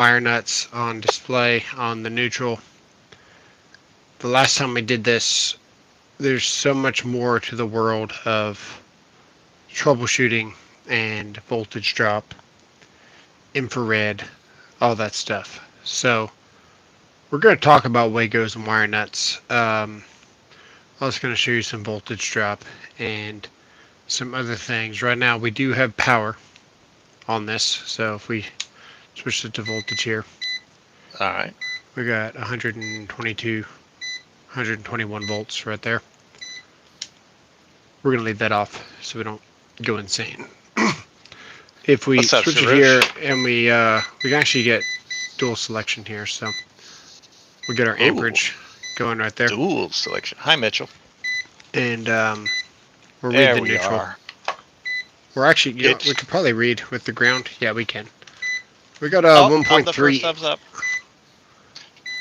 wire nuts on display on the neutral. The last time we did this, there's so much more to the world of troubleshooting and voltage drop, infrared, all that stuff. So we're going to talk about wagos and wire nuts. I was going to show you some voltage drop and some other things. Right now we do have power on this, so if we switch it to voltage here, All right. we got 122, 121 volts right there. We're going to leave that off so we don't go insane. If we What's up, switch it Suresh? here and we can actually get dual selection here, so we get our Ooh. amperage going right there, Dual selection. Hi, Mitchell. and we'll read There the we neutral. are. We're actually, you know, It's- we could probably read with the ground. Yeah, we can. We got I'm the 1.3. first thumbs up.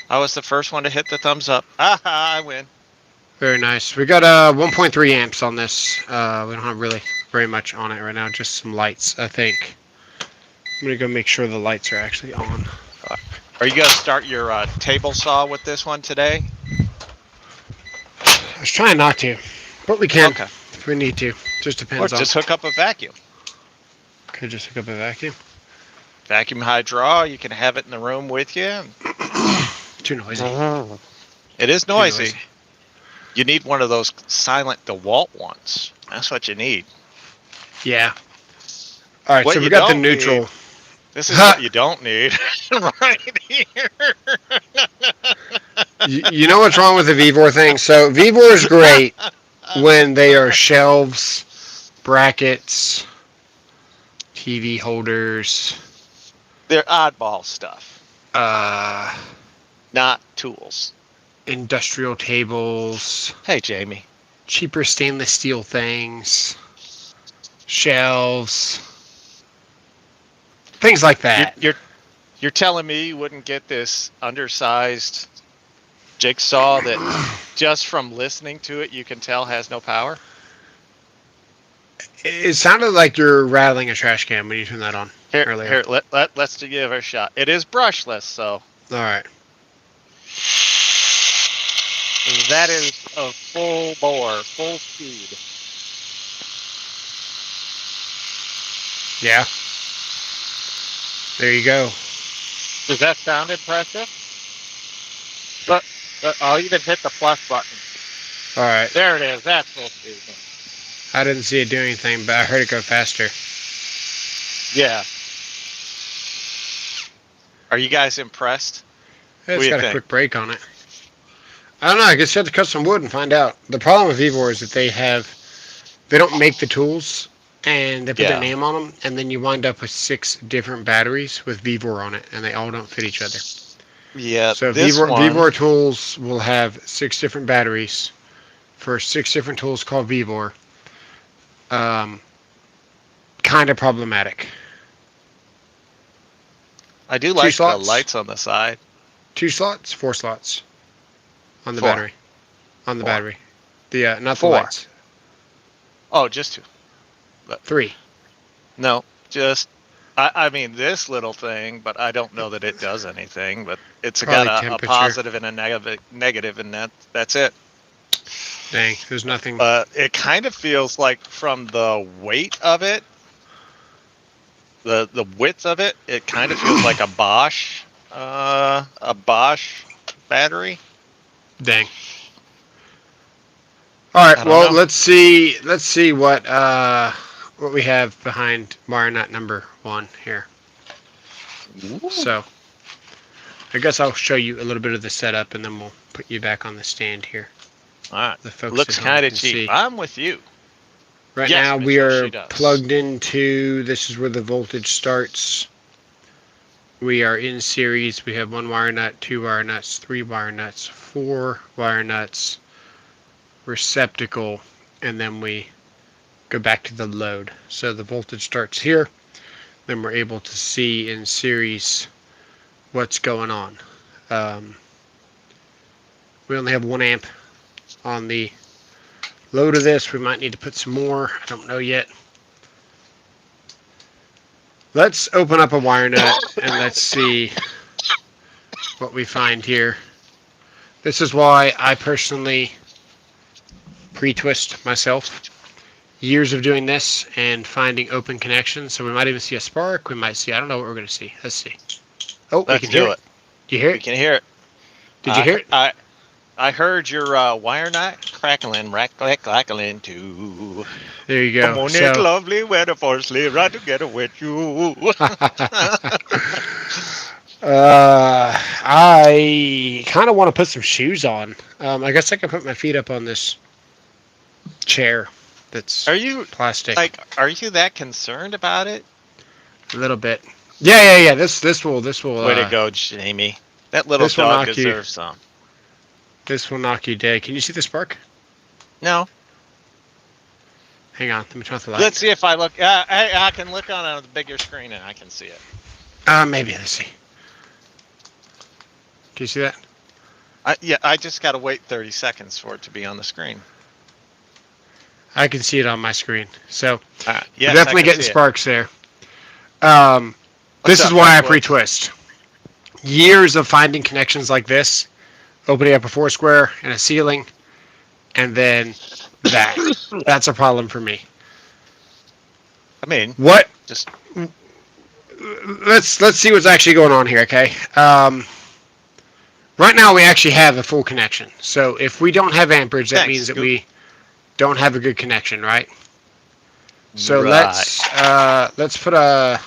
I was the first one to hit the thumbs up. Aha, I win. Very nice. We got 1.3 amps on this. We don't have really very much on it right now, just some lights, I think. I'm gonna go make sure the lights are actually on. Are you going to start your table saw with this one today? I was trying not to, but we can Okay. if we need to. Just Or depends on. just hook up a vacuum. Could just hook up a vacuum. Vacuum high draw. You can have it in the room with you. Too noisy. It is Too noisy. You need one of those silent DeWalt ones. That's what you need. Yeah. All right, What so we you got the don't neutral. need- This is what you don't need right here. You know what's wrong with the VVOR thing? So VVOR is great when they are shelves, brackets, TV holders, They're oddball stuff, uh, not tools. industrial tables, Hey, Jamie. cheaper stainless steel things, shelves, things like that. You're telling me you wouldn't get this undersized jigsaw that just from listening to it you can tell has no power? It sounded like you're rattling a trash can when you turn that on earlier. Here, let's give it a shot. It is brushless, so All right. that is a full bore, full speed. Yeah. There you go. Does that sound impressive? But I'll even hit the plus button. All right. There it is. That's full speed. I didn't see it do anything, but I heard it go faster. Yeah. Are you guys impressed? It's do you got a think? quick break on it. I don't know. I guess you have to cut some wood and find out. The problem with VVOR is that they don't make the tools, and they put their Yeah. name on them, and then you wind up with 6 different batteries with VVOR on it, and they all don't fit each other. Yeah. So this one, VVOR tools will have 6 different batteries for 6 different tools called VVOR. Kind of problematic. I do like the slots? lights on the side. 2 slots, 4 slots on the 4. battery. On the 4. battery. The not 4. the lights. Oh, just 2. 3. No, just I mean this little thing, but I don't know that it does anything. But it's Probably got a temperature. positive and a negative, and that's it. Dang, there's nothing. But it kind of feels like from the weight of it, the width of it, it kind of feels like a Bosch battery. Dang. All right. I don't Well, know. let's see what we have behind wire nut number 1 here. So, I guess I'll show you a little bit of the setup, and then we'll put you back on the stand here. All right. The folks Looks at home kind of can cheap. see. I'm with you. Right Yes, now, Mitchell, we are she does. plugged into. This is where the voltage starts. We are in series. We have 1 wire nut, 2 wire nuts, 3 wire nuts, 4 wire nuts, receptacle, and then we go back to the load. So the voltage starts here. Then we're able to see in series what's going on. We only have 1 amp on the load of this. We might need to put some more. I don't know yet. Let's open up a wire nut and let's see what we find here. This is why I personally pre-twist myself. Years of doing this and finding open connections. So we might even see a spark. We might see, I don't know what we're going to see. Let's see. Oh, we Let's can hear do it. Do you hear We it? can hear it. Did you hear it? I heard your wire nut crackling, crackling too. There you go. Come on, it's lovely weather for a sleigh ride together with you. I kind of want to put some shoes on. I guess I can put my feet up on this chair that's Are you plastic. are you that concerned about it? A little bit. Yeah. This will. Way to go, Jamie. That little this will dog knock you- deserves some. This will knock you dead. Can you see the spark? No. Hang on. Let me turn off the light. Let's see if I look. I can look on a bigger screen and I can see it. Maybe. Let's see. Can you see that? Yeah, I just got to wait 30 seconds for it to be on the screen. I can see it on my screen. So Yes, you're definitely I can getting see it. sparks there. What's This is up, why I Buckwoods? pre-twist. Years of finding connections like this, opening up a Foursquare and a ceiling, and then that. That's a problem for me. I mean, What? just Let's see what's actually going on here, okay? Right now we actually have a full connection. So if we don't have amperage, that Thanks, means that Scoop. we don't have a good connection, right? So Right. let's put a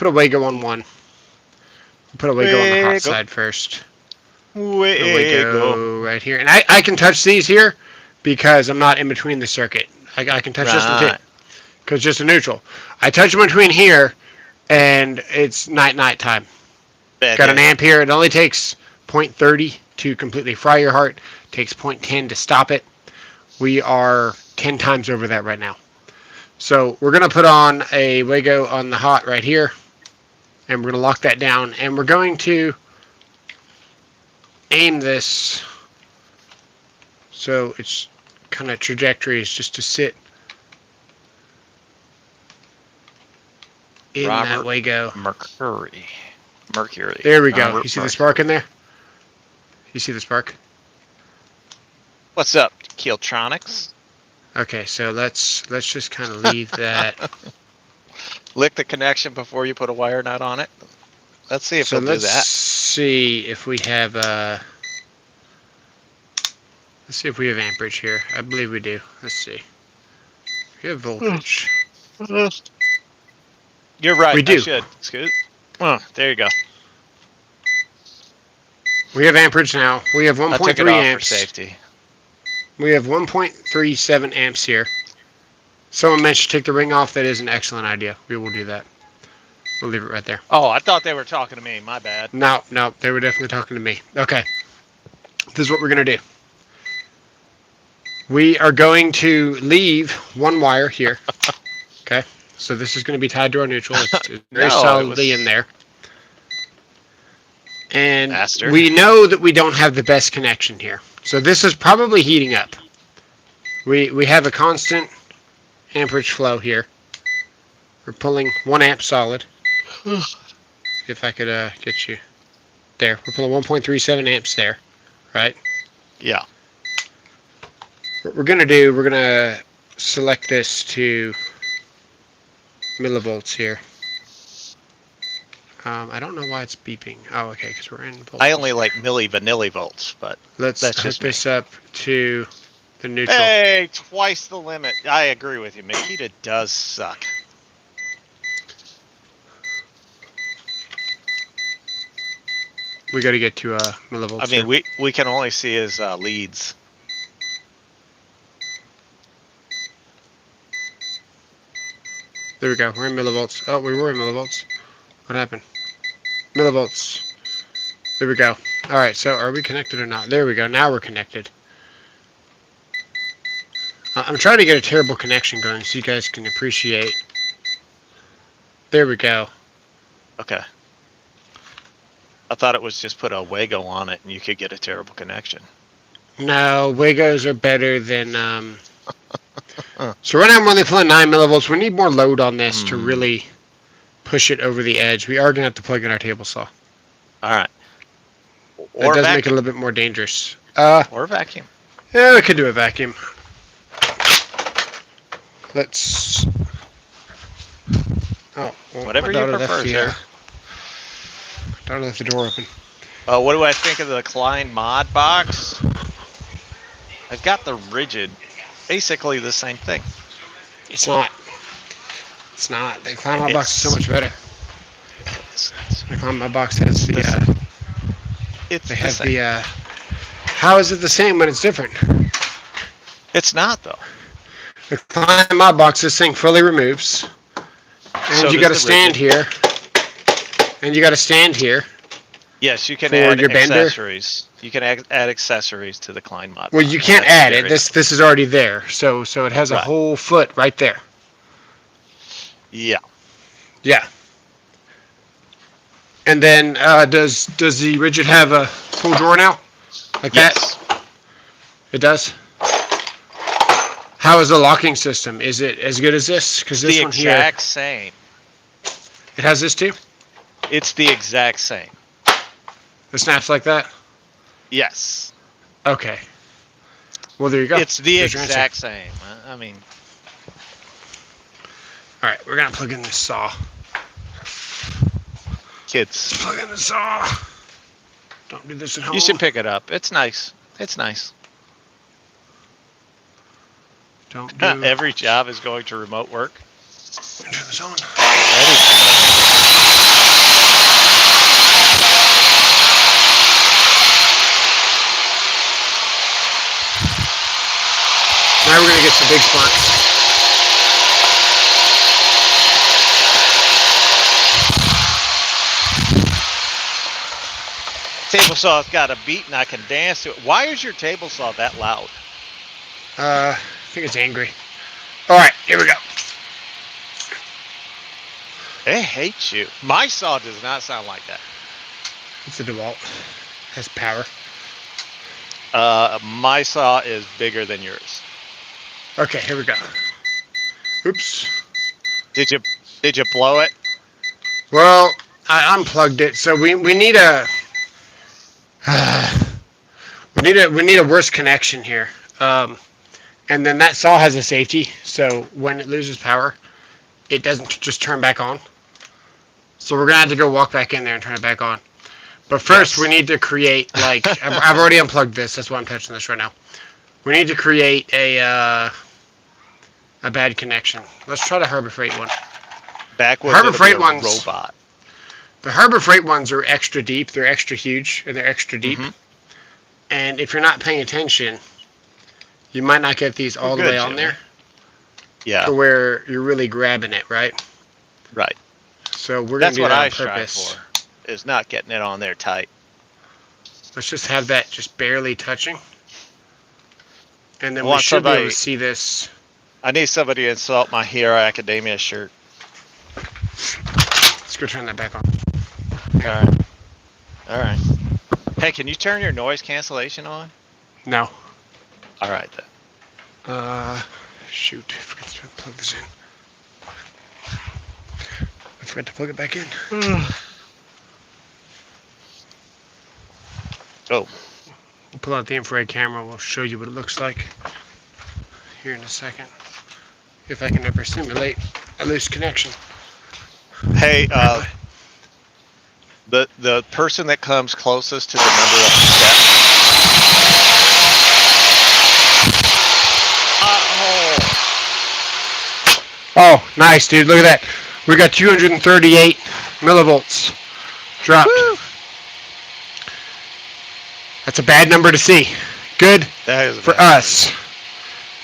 wago on one. Put a wago on the hot Wago. side first. way A go. wago right here, and I can touch these here because I'm not in between the circuit. I can touch this one too Right. because it's just a neutral. I touch them between here, and it's night time. Bad Got an day. amp here. It only takes 0.30 to completely fry your heart. Takes 0.10 to stop it. We are 10 times over that right now. So we're going to put on a wago on the hot right here. And we're going to lock that down. And we're going to aim this so its kind of trajectory is just to sit in that Robert wago. Mercury. There we go. Robert You see the Mercury. spark in there? You see the spark? What's up, Keeltronics? Okay, so let's just kind of leave that. Lick the connection before you put a wire nut on it. Let's see if So it'll do let's that. see if we have let's see if we have amperage here. I believe we do. Let's see. We have voltage. You're right. We do. I should. Scoot. Oh, there you go. We have amperage now. We have I took it 1.3 off for amps. safety. We have 1.37 amps here. Someone mentioned take the ring off. That is an excellent idea. We will do that. We'll leave it right there. Oh, I thought they were talking to me. My bad. No, they were definitely talking to me. Okay. This is what we're going to do. We are going to leave one wire here. Okay. So this is going to be tied to our neutral. It's very No, it solidly was- in there. And Bastard. we know that we don't have the best connection here. So this is probably heating up. We have a constant amperage flow here. We're pulling 1 amp solid. If I could get you there. We're pulling 1.37 amps there, right? Yeah. What we're going to do, we're going to select this to millivolts here. I don't know why it's beeping. Oh, okay, because we're in volts. I only like vanillivolts, but Let's that's hook just me. this up to the neutral. hey, twice the limit. I agree with you. Makita does suck. We got to get to millivolts. I mean, here. we can only see his leads. There we go. We're in millivolts. Oh, we were in millivolts. What happened? Millivolts. There we go. All right. So are we connected or not? There we go. Now we're connected. I'm trying to get a terrible connection going so you guys can appreciate. There we go. Okay. I thought it was just put a Wago on it and you could get a terrible connection. No, wagos are better than. So right now I'm only pulling 9 millivolts. We need more load on this to really push it over the edge. We are going to have to plug in our table saw. All right. That Or does vacuum. make it a little bit more dangerous. Or vacuum. Yeah, we could do a vacuum. Let's. Oh, well, Whatever you prefer, sir. Daughter left the door open. What do I think of the Klein mod box? I've got the rigid, basically the same thing. It's not. It's not. The Klein mod box is so much better. The Klein mod box has the. It's They the have same. the. How is it the same when it's different? It's not though. The Klein mod box, this thing fully removes, and So you does got to the stand rigid. here, and you got to stand here. Yes, you can For add your bender? accessories. You can add accessories to the Klein mod. Well, box. you can't That's add it. very This is already there, so it has a Right. whole foot right there. Yeah. Yeah. And then does the rigid have a full drawer now? Like Yes. that? It does? How is the locking system? Is it as good as this? Because this The one here, exact same. it has this too? It's the exact same. The snaps like that? Yes. Okay. Well, there you go. It's the There's your answer. exact same. I mean, All right, we're going to plug in the saw. kids, Plug in the saw. Don't do this at home. you should pick it up. It's nice. It's nice. Don't do... Every job is going to remote work. Turn this on. Now we're going to get some big sparks. Table saw's got a beat and I can dance to it. Why is your table saw that loud? I think it's angry. All right, here we go. It hates you. My saw does not sound like that. It's a DeWalt. Has power. My saw is bigger than yours. Okay, here we go. Oops. Did you blow it? Well, I unplugged it, so we need a we need a worse connection here. And then that saw has a safety, so when it loses power, it doesn't just turn back on. So we're gonna have to go walk back in there and turn it back on. But first, we need to create like I've already unplugged this. That's why I'm touching this right now. We need to create a bad connection. Let's try the Harbor Freight one. Backwards. Harbor Freight ones. Robot. The Harbor Freight ones are extra deep. They're extra huge, and they're extra deep. Mm-hmm. And if you're not paying attention, you might not get these all the way on there. Yeah. To where you're really grabbing it, right? Right. So we're going to do that on purpose. Strive for, is not getting it on there tight. Let's just have that just barely touching. And then I we want should be somebody- able to see this. I need somebody to insult my Hero Academia shirt. Let's go turn that back on. Alright. Alright. Hey, can you turn your noise cancellation on? No. Alright then. Shoot. I forgot to plug this in. I forgot to plug it back in. Oh. We'll pull out the infrared camera. We'll show you what it looks like here in a second. If I can ever simulate a loose connection. Hey, the person that comes closest to the number of steps. Oh, nice, dude. Look at that. We got 238 millivolts dropped. Woo. That's a bad number to see. Good That is a for bad us.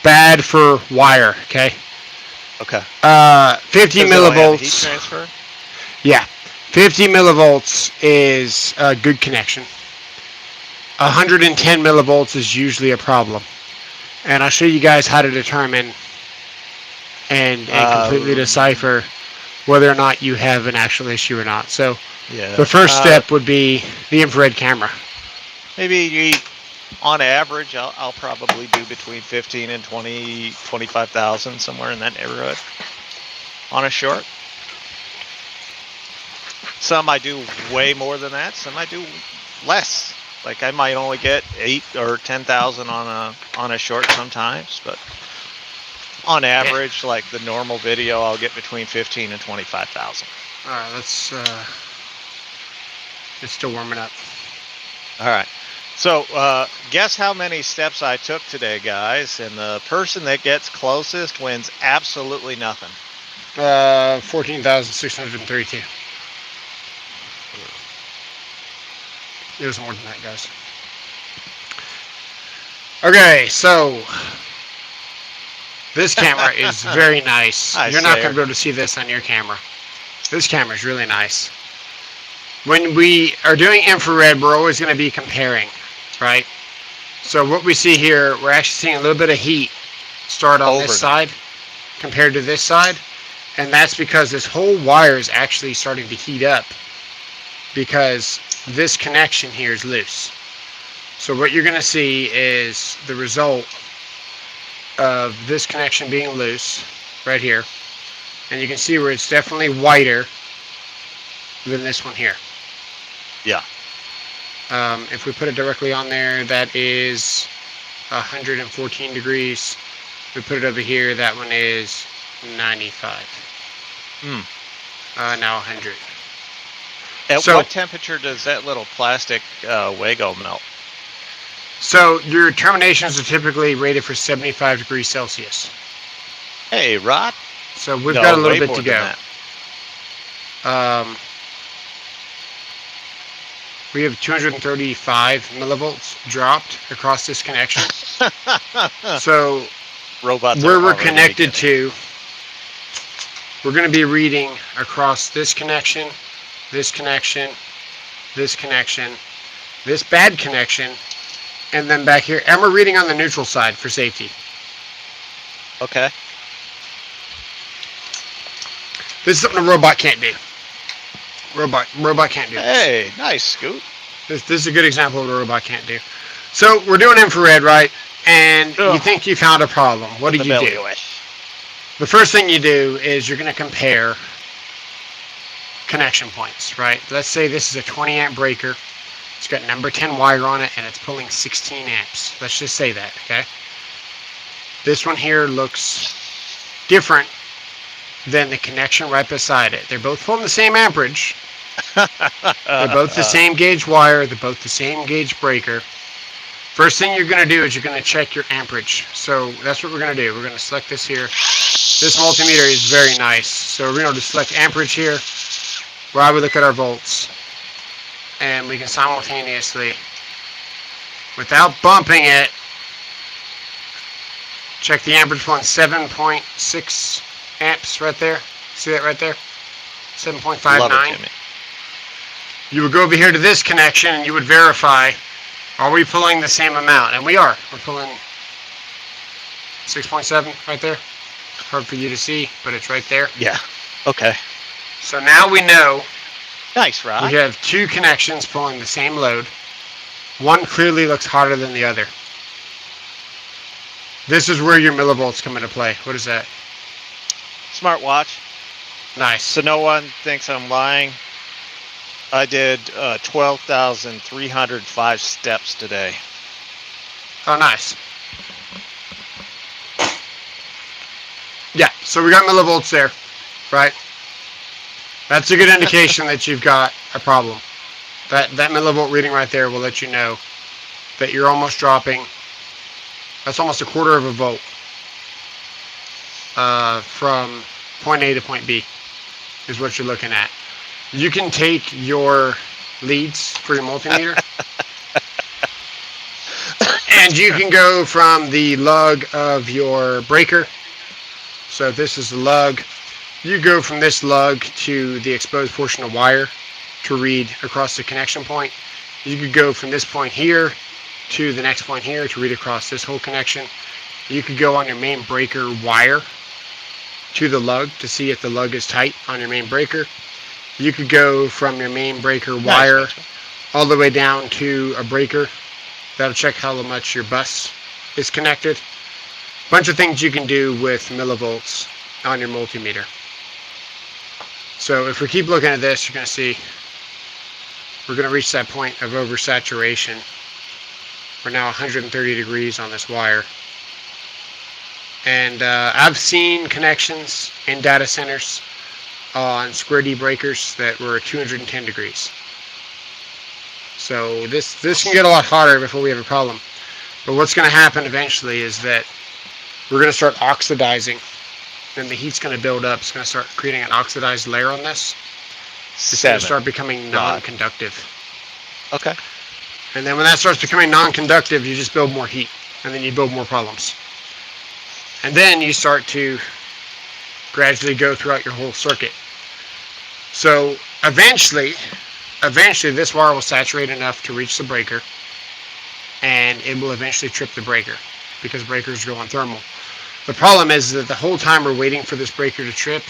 Bad for wire, okay? number. Okay. 50 Does it only have heat millivolts. transfer? Yeah. 50 millivolts is a good connection. 110 millivolts is usually a problem. And I'll show you guys how to determine and completely decipher whether or not you have an actual issue or not. So Yeah. the first step would be the infrared camera. Maybe on average, I'll probably do between 15 and 20, 25,000, somewhere in that neighborhood on a short. Some I do way more than that. Some I do less. Like I might only get 8 or 10,000 on a short sometimes, but on average, like the normal video, I'll get between 15 and 25,000. All right, it's still warming up. All right. So guess how many steps I took today, guys? And the person that gets closest wins absolutely nothing. 14,632. It was more than that, guys. Okay, so this camera is very nice. You're not going to be able to see this on your camera. This camera is really nice. When we are doing infrared, we're always going to be comparing, right? So what we see here, we're actually seeing a little bit of heat start on this side compared to this side. And that's because this whole wire is actually starting to heat up because this connection here is loose. So what you're going to see is the result of this connection being loose right here. And you can see where it's definitely whiter than this one here. Yeah. If we put it directly on there, that is 114 degrees. We put it over here, that one is 95. Now 100. At what temperature does that little plastic wago melt? So your terminations are typically rated for 75 degrees Celsius. Hey, Rod. So we've got a little bit to go. We have 235 millivolts dropped across this connection. So robots where we're connected to, we're going to be reading across this connection, this connection, this connection, this bad connection, and then back here. And we're reading on the neutral side for safety. Okay. This is something a robot can't do. Robot can't do this. Hey, nice, Scoot. This is a good example of what a robot can't do. So we're doing infrared, right? And you think you found a problem. What do you do? The first thing you do is you're going to compare connection points, right? Let's say this is a 20 amp breaker. It's got number 10 wire on it and it's pulling 16 amps. Let's just say that, okay? This one here looks different than the connection right beside it. They're both pulling the same amperage. They're both the same gauge wire. They're both the same gauge breaker. First thing you're going to do is you're going to check your amperage. So that's what we're going to do. We're going to select this here. This multimeter is very nice. So we're going to select amperage here, where I would look at our volts. And we can simultaneously, without bumping it, check the amperage point, 7.6 amps right there. See that right there? 7.59. You would go over here to this connection and you would verify, are we pulling the same amount? And we are. We're pulling 6.7 right there. Hard for you to see, but it's right there. Yeah. Okay. So now we know. Nice, Rod. We have two connections pulling the same load. One clearly looks hotter than the other. This is where your millivolts come into play. What is that? Smartwatch. Nice. So no one thinks I'm lying. I did 12,305 steps today. Oh, nice. Yeah, so we got millivolts there, right? That's a good indication that you've got a problem. That millivolt reading right there will let you know that you're almost dropping. That's almost a quarter of a volt from point A to point B is what you're looking at. You can take your leads for your multimeter and you can go from the lug of your breaker. So if this is the lug, you go from this lug to the exposed portion of wire to read across the connection point. You could go from this point here to the next point here to read across this whole connection. You could go on your main breaker wire to the lug to see if the lug is tight on your main breaker. You could go from your main breaker wire all the way down to a breaker. That'll check how much your bus is connected. Bunch of things you can do with millivolts on your multimeter. So if we keep looking at this, you're going to see we're going to reach that point of oversaturation. We're now 130 degrees on this wire. And I've seen connections in data centers on square D breakers that were 210 degrees. So this can get a lot hotter before we have a problem. But what's going to happen eventually is that we're going to start oxidizing. Then the heat's going to build up. It's going to start creating an oxidized layer on this. It's going to start becoming non-conductive. Okay. And then when that starts becoming non-conductive, you just build more heat. And then you build more problems. And then you start to gradually go throughout your whole circuit. So eventually this wire will saturate enough to reach the breaker, and it will eventually trip the breaker because breakers go on thermal. The problem is that the whole time we're waiting for this breaker to trip,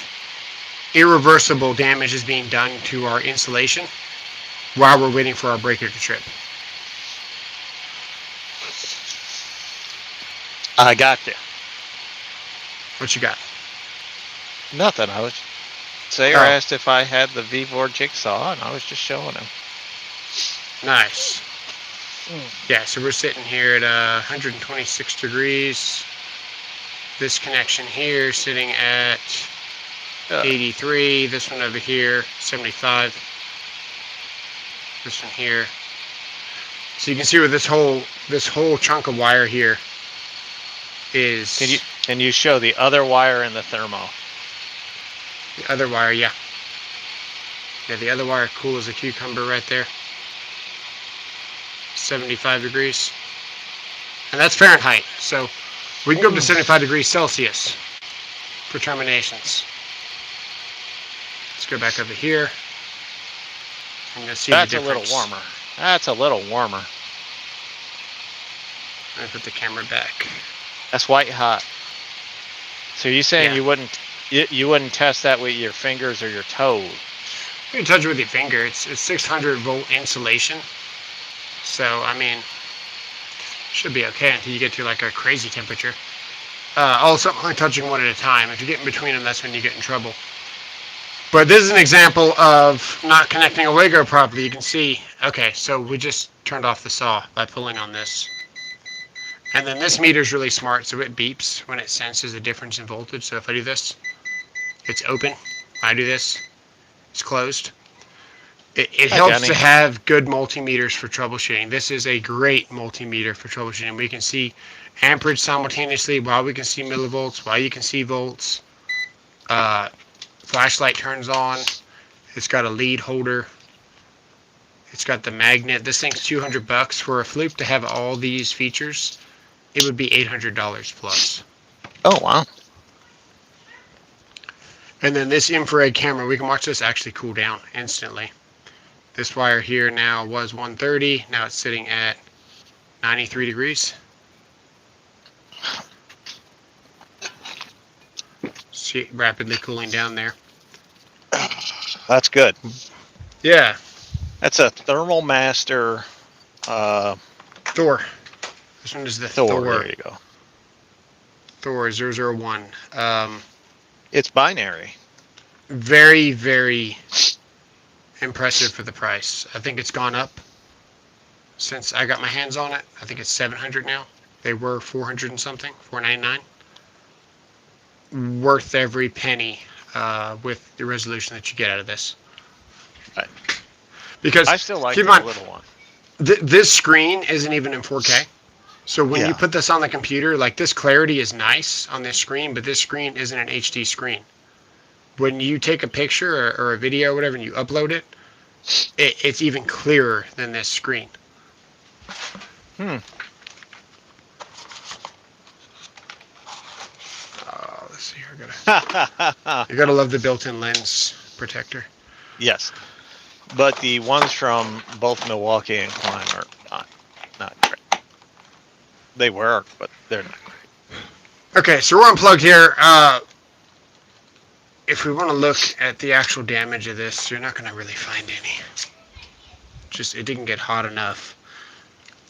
irreversible damage is being done to our insulation while we're waiting for our breaker to trip. I got you. What you got? Nothing. Sayer asked if I had the V4 jigsaw, and I was just showing him. Nice. Yeah, so we're sitting here at 126 degrees. This connection here sitting at 83. This one over here, 75. This one here. So you can see where this whole chunk of wire here is. Can you show the other wire in the thermo? The other wire, yeah. Yeah, the other wire cool as a cucumber right there. 75 degrees. And that's Fahrenheit. So we can go up to 75 degrees Celsius for terminations. Let's go back over here. I'm going to see the difference. That's a little warmer. That's a little warmer. Let me put the camera back. That's white hot. So you're saying you wouldn't test that with your fingers or your toes? You can touch it with your finger. It's 600 volt insulation. So, I mean, should be okay until you get to like a crazy temperature. Also, only touching one at a time. If you get in between them, that's when you get in trouble. But this is an example of not connecting a wago properly. You can see, okay, so we just turned off the saw by pulling on this. And then this meter is really smart, so it beeps when it senses a difference in voltage. So if I do this, it's open. I do this, it's closed. It helps to have good multimeters for troubleshooting. This is a great multimeter for troubleshooting. We can see amperage simultaneously while we can see millivolts, while you can see volts. Flashlight turns on. It's got a lead holder. It's got the magnet. This thing's $200 for a Fluke to have all these features. It would be $800 plus. Oh, wow. And then this infrared camera, we can watch this actually cool down instantly. This wire here now was 130. Now it's sitting at 93 degrees. See it rapidly cooling down there. That's good. Yeah. That's a Thermal Master. Thor. This one is the Thor. There you go. Thor 001. It's binary. Very, very impressive for the price. I think it's gone up since I got my hands on it. I think it's $700 now. They were $400 and something, $499. Worth every penny with the resolution that you get out of this. Right. Because I still like the little one. This screen isn't even in 4K. So when you put this on the computer, like this clarity is nice on this screen, but this screen isn't an HD screen. When you take a picture or a video or whatever and you upload it, it's even clearer than this screen. Let's see here. You gotta love the built-in lens protector. Yes, but the ones from both Milwaukee and Klein are not great. They work, but they're not great. Okay, so we're unplugged here. If we want to look at the actual damage of this, you're not going to really find any. Just, it didn't get hot enough.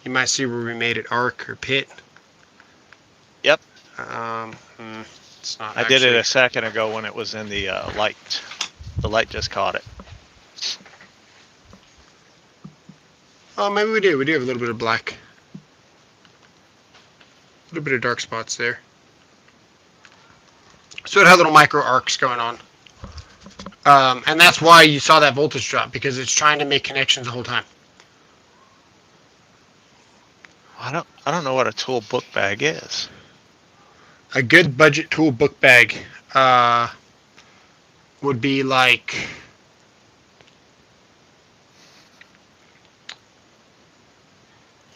You might see where we made it arc or pit. Yep. It's not. I did it a second ago when it was in the light. the light just caught it. Oh, maybe we do. We do have a little bit of black. A little bit of dark spots there. So it had little micro arcs going on. And that's why you saw that voltage drop, because it's trying to make connections the whole time. I don't know what a tool book bag is. A good budget tool book bag would be like,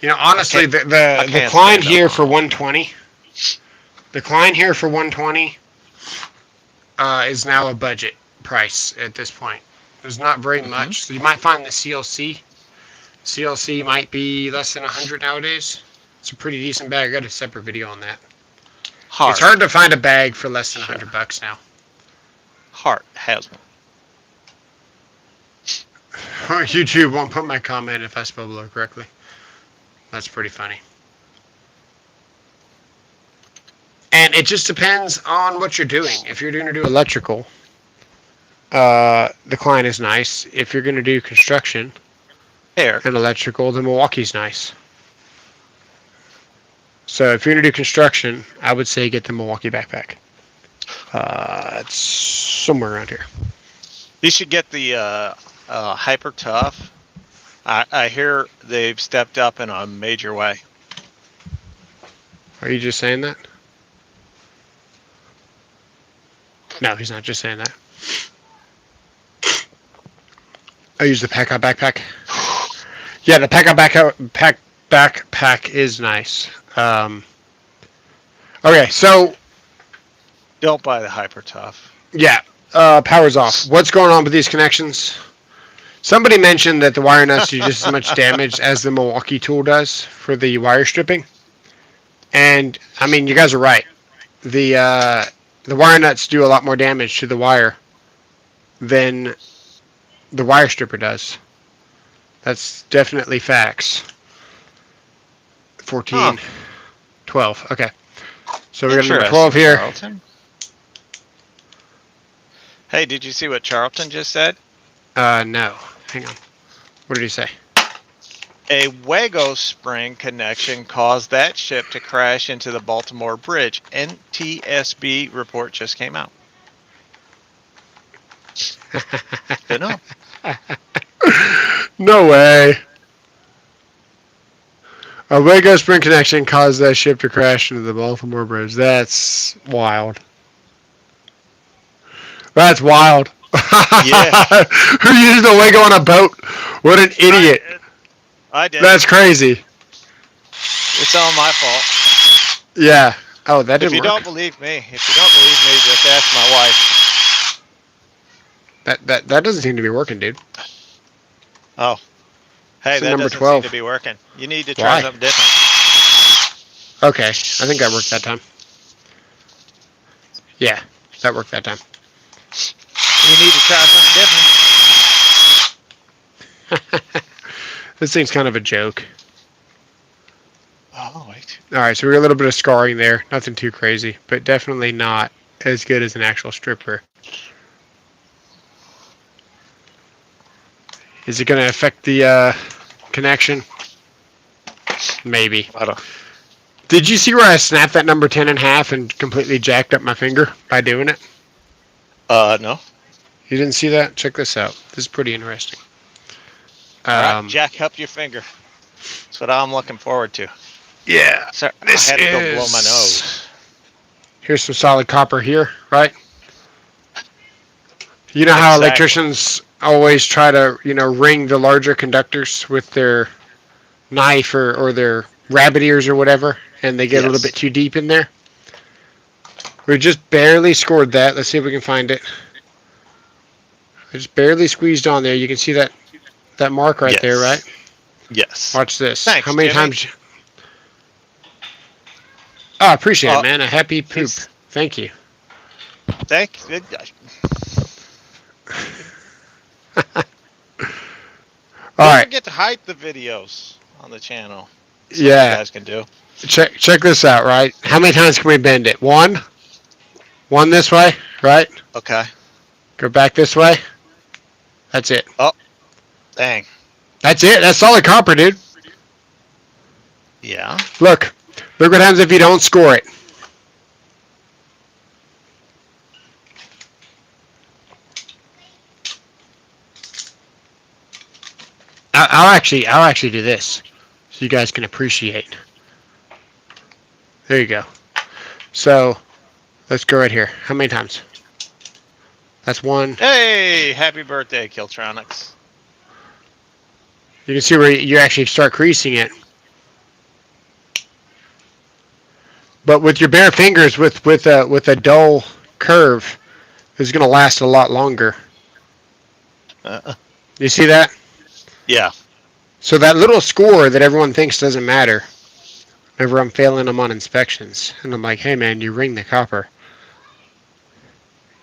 you know, honestly, the Klein here for 120. The Klein here for 120 is now a budget price at this point. There's not very much. So you might find the CLC. CLC might be less than 100 nowadays. It's a pretty decent bag. I got a separate video on that. It's hard to find a bag for less than $100 now. Hart has one. YouTube won't put my comment if I spell below correctly. That's pretty funny. And it just depends on what you're doing. If you're going to do electrical, the Klein is nice. If you're going to do construction and electrical, the Milwaukee's nice. So if you're going to do construction, I would say get the Milwaukee backpack. It's somewhere around here. You should get the Hyper Tough. I hear they've stepped up in a major way. Are you just saying that? No, he's not just saying that. I use the Pack Out backpack. Yeah, the Pack Out backpack is nice. Okay, so don't buy the Hyper Tough. Yeah, power's off. What's going on with these connections? Somebody mentioned that the wire nuts do just as much damage as the Milwaukee tool does for the wire stripping. And, I mean, you guys are right. The wire nuts do a lot more damage to the wire than the wire stripper does. That's definitely facts. 14. 12. Okay. So we got number 12 here. Charlton. Hey, did you see what Charlton just said? No. Hang on. What did he say? A wagos spring connection caused that ship to crash into the Baltimore Bridge. NTSB report just came out. Don't know. No way. A wagos spring connection caused that ship to crash into the Baltimore Bridge. That's wild. That's wild. Yeah. Who used a Wago on a boat? What an idiot. I did. That's crazy. It's all my fault. Yeah. Oh, that didn't work. If you don't believe me, just ask my wife. That doesn't seem to be working, dude. Oh. Hey, that doesn't 12. seem to be working. You need to try something different. Okay. I think that worked that time. Yeah, that worked that time. You need to try something different. This thing's kind of a joke. Oh, wait. Alright, so we got a little bit of scarring there. Nothing too crazy, but definitely not as good as an actual stripper. Is it going to affect the connection? Maybe. I don't. Did you see where I snapped that number 10 in half and completely jacked up my finger by doing it? No. You didn't see that? Check this out. This is pretty interesting. Alright, jack up your finger. That's what I'm looking forward to. Yeah. Sorry, I had to go blow my nose. Here's some solid copper here, right? You know how electricians always try to, ring the larger conductors with their knife or their rabbit ears or whatever, and they get a little bit too deep in there? We just barely scored that. Let's see if we can find it. I just barely squeezed on there. You can see that mark right there, right? Yes. Watch this. Thanks, how many Jimmy. times? Oh, I appreciate it, man. A happy poop. Thank you. Thank you. Don't forget to hide the videos on the channel. That's what you guys can do. Check this out, right? How many times can we bend it? One this way, right? Okay. Go back this way. That's it. Oh, dang. That's it. That's solid copper, dude. Yeah. Look what happens if you don't score it. I'll actually do this, so you guys can appreciate. There you go. So let's go right here. How many times? That's one. Hey, happy birthday, Kiltronics. You can see where you actually start creasing it. But with your bare fingers, with a dull curve, it's going to last a lot longer. You see that? Yeah. So that little score that everyone thinks doesn't matter, whenever I'm failing them on inspections, and I'm like, hey man, you ring the copper.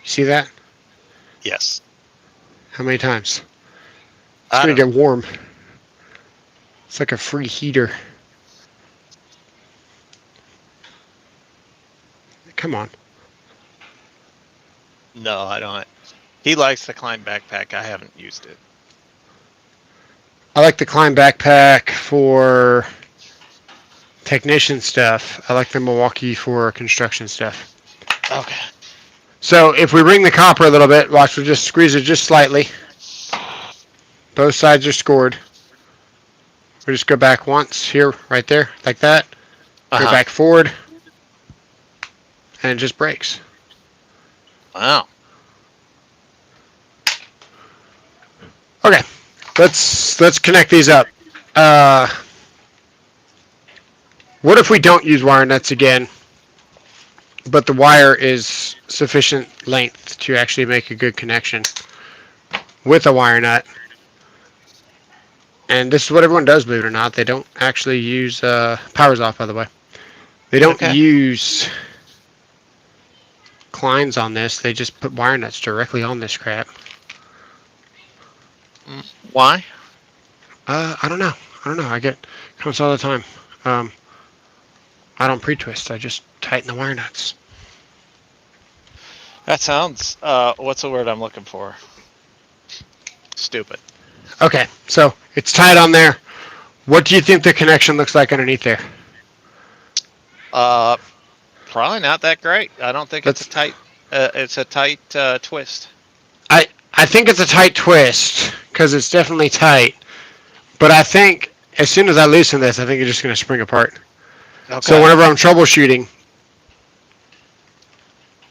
You see that? Yes. How many times? It's going to get warm. It's like a free heater. Come on. No, I don't. He likes the Climb backpack. I haven't used it. I like the Climb backpack for technician stuff. I like the Milwaukee for construction stuff. Okay. So if we ring the copper a little bit, watch, we'll just squeeze it just slightly. Both sides are scored. We just go back once here, right there, like that. Go back forward, and it just breaks. Wow. Okay, let's connect these up. What if we don't use wire nuts again, but the wire is sufficient length to actually make a good connection with a wire nut? And this is what everyone does, believe it or not. They don't actually use, power's off, by the way. They don't use Kleins on this. They just put wire nuts directly on this crap. Why? I don't know. I get comments all the time. I don't pre-twist. I just tighten the wire nuts. That sounds, what's the word I'm looking for? Stupid. Okay, so it's tight on there. What do you think the connection looks like underneath there? Probably not that great. I don't think it's a tight. It's a tight twist. I think it's a tight twist because it's definitely tight. But I think as soon as I loosen this, I think it's just going to spring apart. Okay. So whenever I'm troubleshooting,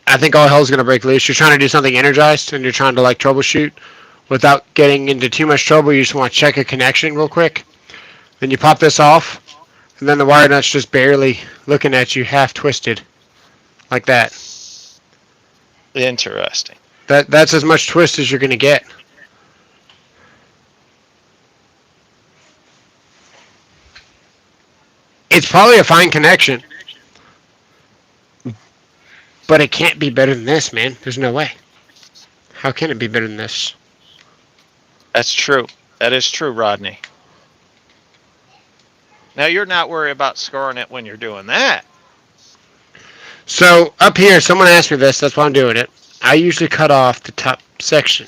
I think all hell's going to break loose. You're trying to do something energized and you're trying to like troubleshoot without getting into too much trouble. You just want to check a connection real quick. Then you pop this off, and then the wire nut's just barely looking at you, half twisted, like that. Interesting. That's as much twist as you're going to get. It's probably a fine connection, but it can't be better than this, man. There's no way. How can it be better than this? That's true. That is true, Rodney. Now, you're not worried about scoring it when you're doing that. So, up here, someone asked me this. That's why I'm doing it. I usually cut off the top section.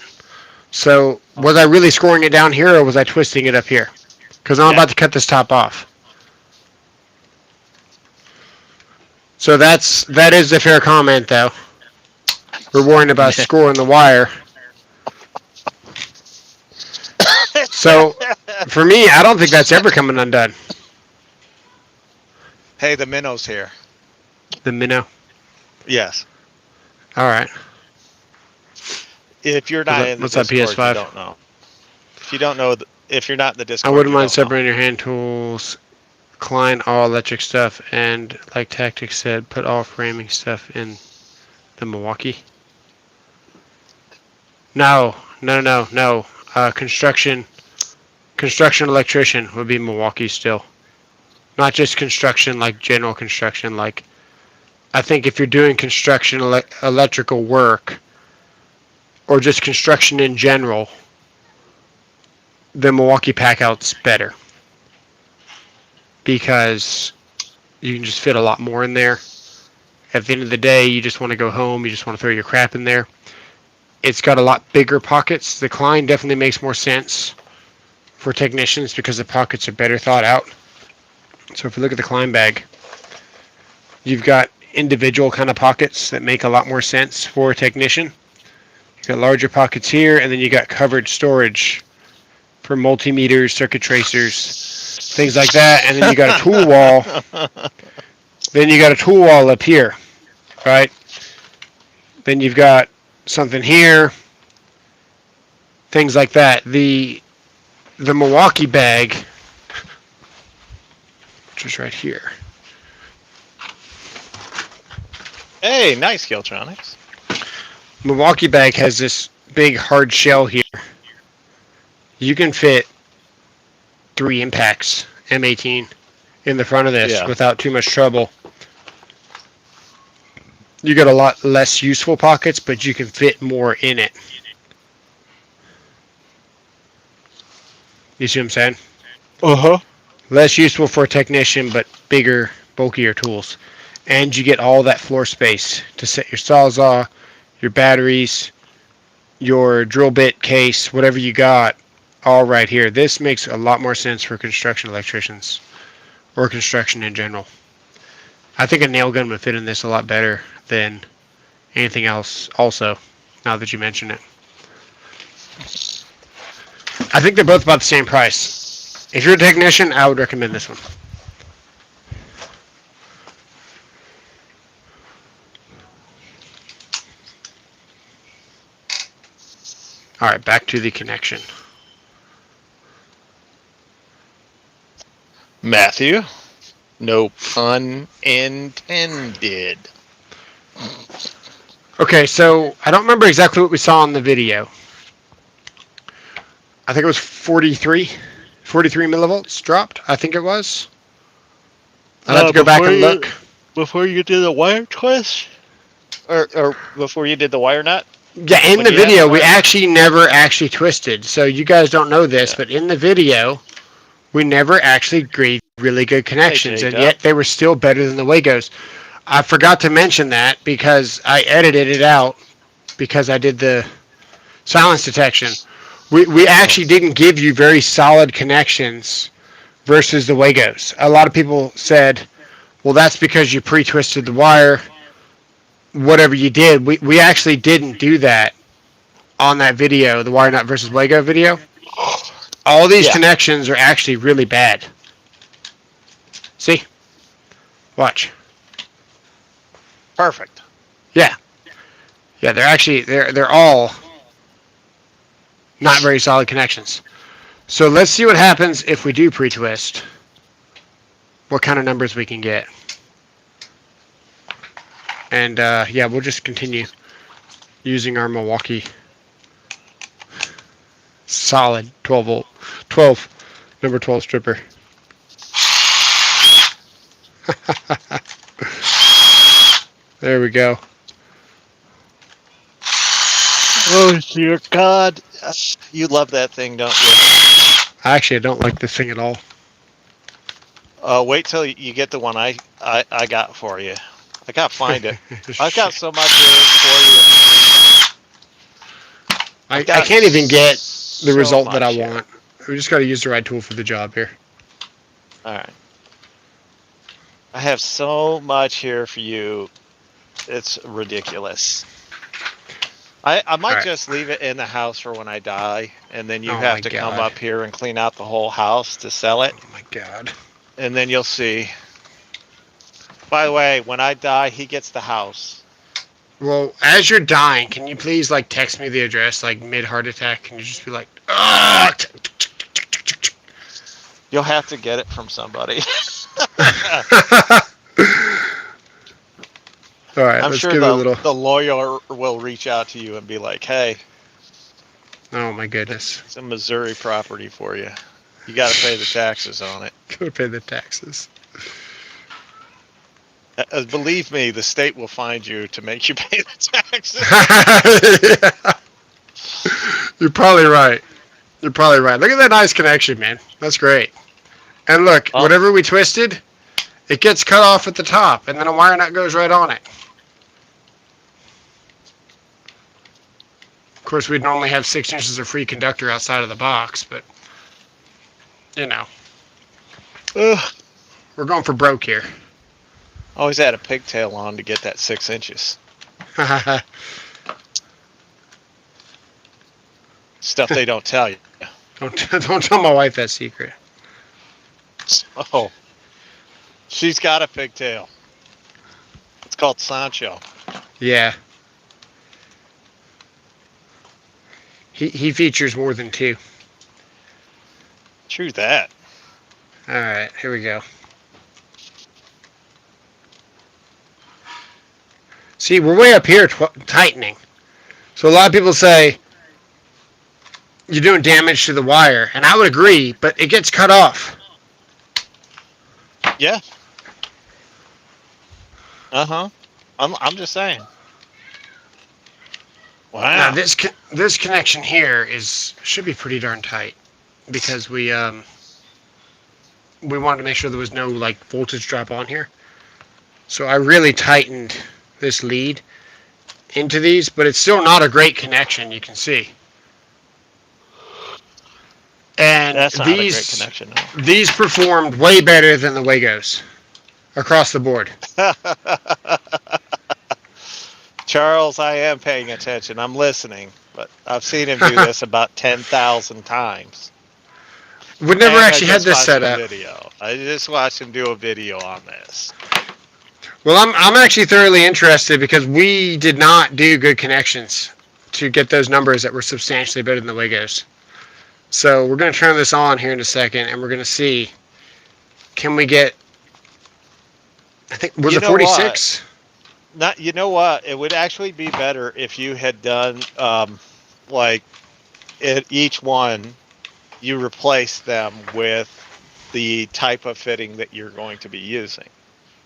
So, was I really scoring it down here, or was I twisting it up here? Because I'm about to cut this top off. So that is a fair comment, though. We're worrying about scoring the wire. So, for me, I don't think that's ever coming undone. Hey, the minnow's here. The minnow? Yes. All right. If you're not in the Discord, PS5? You don't know. If you don't know, if you're not in the Discord, I wouldn't mind separating your hand tools, Klein all electric stuff, and like Tactics said, put all framing stuff in the Milwaukee. No. Construction electrician would be Milwaukee still. Not just construction, like general construction. Like, I think if you're doing construction electrical work, or just construction in general, the Milwaukee Packout's better. Because you can just fit a lot more in there. At the end of the day, you just want to go home, you just want to throw your crap in there. it's got a lot bigger pockets. The Klein definitely makes more sense for technicians because the pockets are better thought out. So if you look at the Klein bag, you've got individual kind of pockets that make a lot more sense for a technician. You've got larger pockets here, and then you got covered storage for multimeters, circuit tracers, things like that. And then you got a tool wall. Then you got a tool wall up here, right? Then you've got something here, things like that. The Milwaukee bag, which is right here. Hey, nice, Skilltronics. Milwaukee bag has this big hard shell here. You can fit 3 impacts M18 in the front of this without too much trouble. You got a lot less useful pockets, but you can fit more in it. You see what I'm saying? Uh-huh. Less useful for a technician, but bigger, bulkier tools. And you get all that floor space to set your sawzall, your batteries, your drill bit case, whatever you got, all right here. This makes a lot more sense for construction electricians or construction in general. I think a nail gun would fit in this a lot better than anything else also, now that you mention it. I think they're both about the same price. If you're a technician, I would recommend this one. All right, back to the connection. Matthew, no pun intended. Okay, so I don't remember exactly what we saw in the video. I think it was 43 millivolts dropped, I think it was. I'd have to go back and look. Before you did the wire twist? Or before you did the wire nut? Yeah, in the video, we actually never actually twisted. So you guys don't know this, but in the video, we never actually agreed really good connections, and yet they were still better than the wagos. I forgot to mention that because I edited it out because I did the silence detection. We actually didn't give you very solid connections versus the wagos. A lot of people said, well, that's because you pre-twisted the wire, whatever you did. We actually didn't do that on that video, the wire nut versus wago video. All these connections are actually really bad. See? Watch. Perfect. Yeah. Yeah, they're all not very solid connections. So let's see what happens if we do pre-twist. What kind of numbers we can get. And yeah, we'll just continue using our Milwaukee solid 12 number 12 stripper. There we go. Oh dear God, you love that thing, don't you? Actually, I don't like this thing at all. Wait till you get the one I got for you. I gotta find it. I've got so much for you. I can't even get the result that I want. We just got to use the right tool for the job here. All right. I have so much here for you. It's ridiculous. I might just leave it in the house for when I die, and then you have to come up here and clean out the whole house to sell it. Oh my God. And then you'll see. By the way, when I die, he gets the house. Well, as you're dying, can you please like text me the address, like mid heart attack? Can you just be like, ah! You'll have to get it from somebody. All right, I'm let's sure give it a little. The lawyer will reach out to you and be like, "Hey, oh my goodness, it's a Missouri property for you. You got to pay the taxes on it." Gotta pay the taxes. Believe me, the state will find you to make you pay the taxes. Yeah. You're probably right. You're probably right. Look at that nice connection, man. That's great. And look, whatever we twisted, it gets cut off at the top, and then a wire nut goes right on it. Of course, we'd normally have 6 inches of free conductor outside of the box, but, you know, Ugh. we're going for broke here. Always had a pigtail on to get that 6 inches. Stuff they don't tell you. Don't tell my wife that secret. Oh, she's got a pigtail. It's called Sancho. Yeah. He features more than 2. True that. All right, here we go. See, we're way up here tightening. So a lot of people say you're doing damage to the wire, and I would agree, but it gets cut off. Yeah. Uh-huh. I'm just saying. Wow. Now this connection here should be pretty darn tight because we wanted to make sure there was no like voltage drop on here. So I really tightened this lead into these, but it's still not a great connection, you can see. And That's not a great connection. No. These performed way better than the wagos across the board. Charles, I am paying attention. I'm listening, but I've seen him do this about 10,000 times. We never actually had this set up. Video. I just watched him do a video on this. Well, I'm actually thoroughly interested because we did not do good connections to get those numbers that were substantially better than the wagos. So we're going to turn this on here in a second, and we're going to see, can we get, I think, was it 46? Not, you know what? It would actually be better if you had done, like, each one, you replace them with the type of fitting that you're going to be using.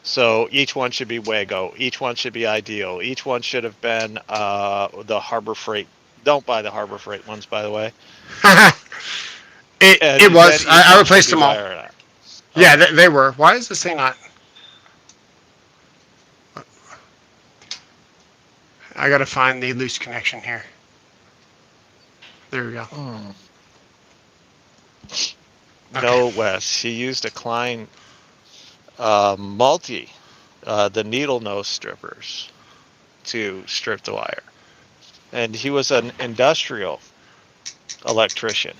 So each one should be Wago. Each one should be Ideal. Each one should have been the Harbor Freight. Don't buy the Harbor Freight ones, by the way. It was. I replaced them all. Yeah, they were. Why is this thing not? I gotta find the loose connection here. There we go. Okay. No, Wes. She used a Klein multi, the needle nose strippers, to strip the wire, and he was an industrial electrician.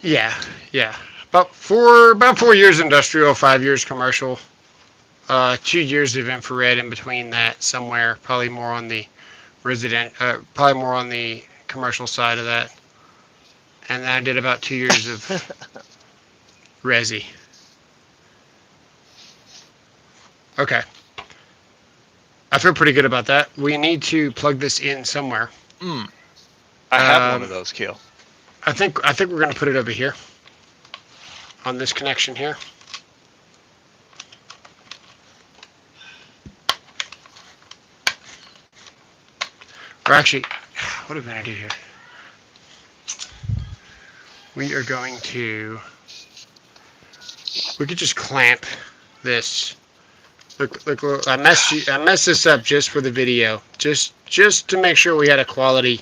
Yeah. About 4 years industrial, 5 years commercial, 2 years of infrared in between that somewhere. Probably more on the probably more on the commercial side of that. And then I did about 2 years of resi. Okay. I feel pretty good about that. We need to plug this in somewhere. I have one of those, Keel. I think we're going to put it over here on this connection here. Or actually, what are we going to do here? We are going to, we could just clamp this. Look, I messed this up just for the video, just to make sure we had a quality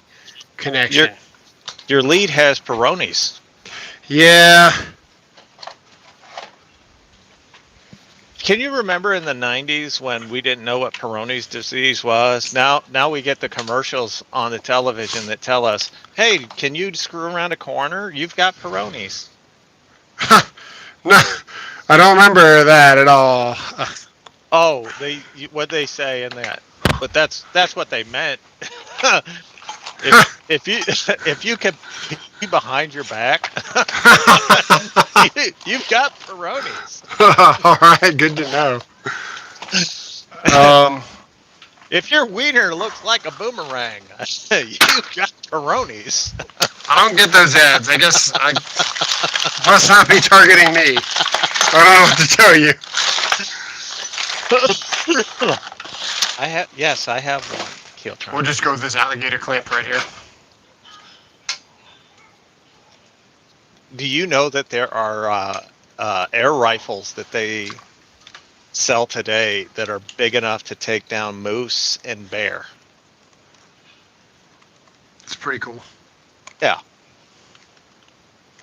connection. Your lead has Peronis. Yeah. Can you remember in the 90s when we didn't know what Peyronie's disease was? Now we get the commercials on the television that tell us, hey, can you screw around a corner? You've got Peyronie's. No, I don't remember that at all. Oh, what they say in that, but that's what they meant. If you can be behind your back, you've got Peyronie's. All right, good to know. If your wiener looks like a boomerang, you've got Peyronie's. I don't get those ads. I guess I must not be targeting me. I don't know what to tell you. I have one. We'll just go with this alligator clamp right here. Do you know that there are air rifles that they sell today that are big enough to take down moose and bear? It's pretty cool. Yeah.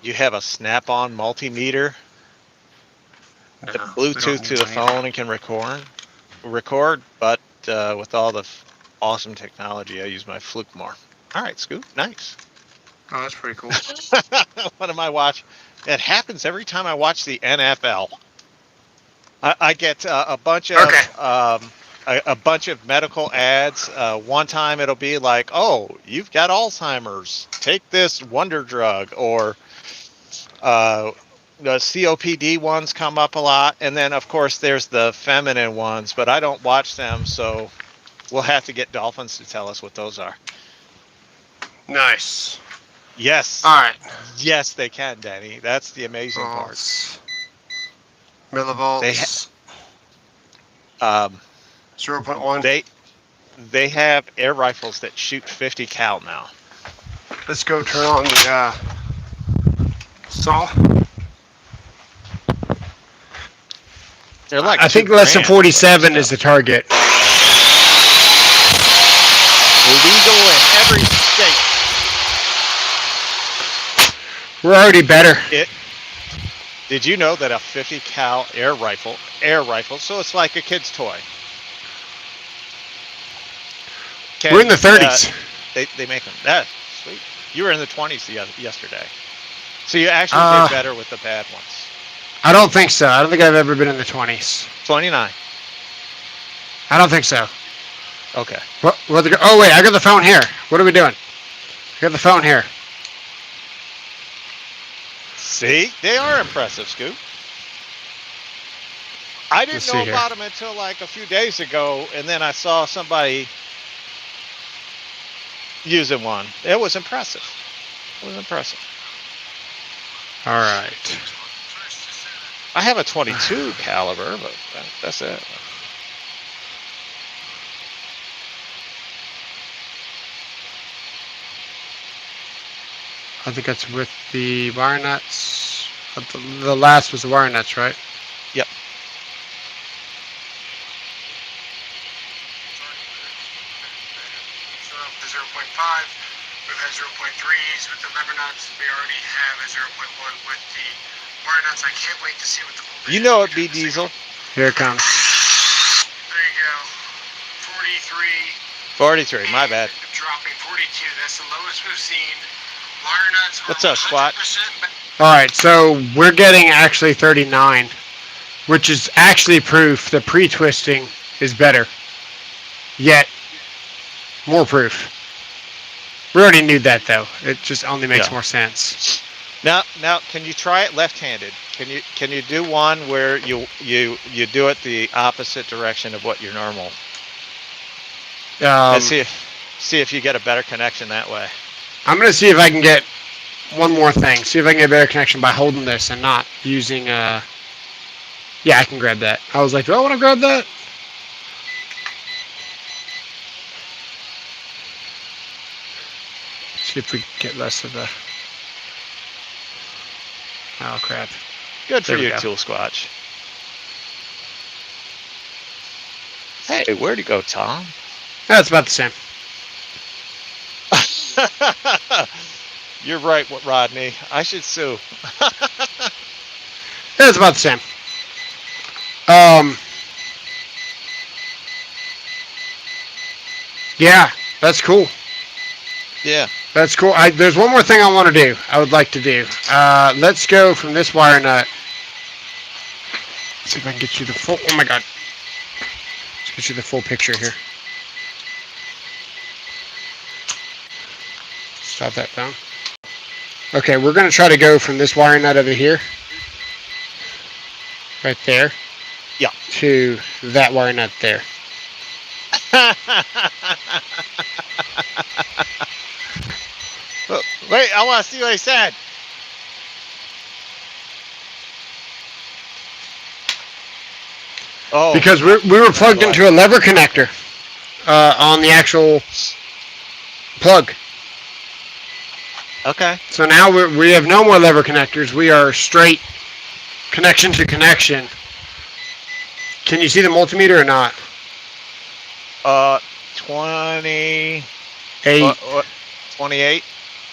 You have a snap-on multimeter, the No, we don't Bluetooth need to the that. phone, and can record. But with all the awesome technology, I use my Fluke more. All right, Scoop, nice. Oh, that's pretty cool. What am I watching? It happens every time I watch the NFL. I get a bunch of Okay. a bunch of medical ads. One time it'll be like, "Oh, you've got Alzheimer's. Take this wonder drug," or the COPD ones come up a lot, and then of course there's the feminine ones, but I don't watch them, so we'll have to get Dolphins to tell us what those are. Nice. Yes. All right. Yes, they can, Danny. That's the amazing part. Volts. Millivolts. 0.1. They have air rifles that shoot 50 cal now. Let's go turn on the saw. They're like I think less than 47 is the target. Legal in every state. We're already better. Did you know that a 50 cal air rifle, so it's like a kid's toy. We're in the 30s. They make them. That's sweet. You were in the 20s yesterday. So you actually did better with the bad ones. I don't think so. I don't think I've ever been in the 20s. 29. I don't think so. Okay. Oh, wait. I got the phone here. What are we doing? I got the phone here. See? They are impressive, Scoop. I didn't know about them until like a few days ago, and then I saw somebody using one. It was impressive. All right. I have a 22 caliber, but that's it. I think that's with the wire nuts. The last was the wire nuts, right? Yep. So the 0.5, we've had 0.3s with the lever nuts. We already have a 0.1 with the wire nuts. I can't wait to see what the voltage. You know it, B Diesel. Here it comes. There you go. 43. 43. My bad. Dropping 42. That's the lowest we've seen. Wire nuts. What's up, Squat? All right, so we're getting actually 39, which is actually proof that pre-twisting is better. Yet, more proof. We already knew that, though. It just only makes more sense. Now, can you try it left-handed? Can you do one where you do it the opposite direction of what your normal? Let's see if you get a better connection that way. I'm gonna see if I can get one more thing. See if I can get a better connection by holding this and not using. Yeah, I can grab that. I was like, do I want to grab that? See if we get less of a. Oh crap! Good for you, Tool Squatch. Hey, where'd he go, Tom? That's about the same. You're right, Rodney. I should sue. It's about the same. Yeah, that's cool. Yeah. That's cool. There's one more thing I want to do. I would like to do. Let's go from this wire nut. Let's see if I can get you the full. Oh my god. Let's get you the full picture here. Stop that down. Okay, we're going to try to go from this wire nut over here, right there, to that wire nut there. Wait, I want to see what he said. Oh, because we were plugged into a lever connector on the actual plug. Okay. So now we have no more lever connectors. We are straight connection to connection. Can you see the multimeter or not? 28. 28.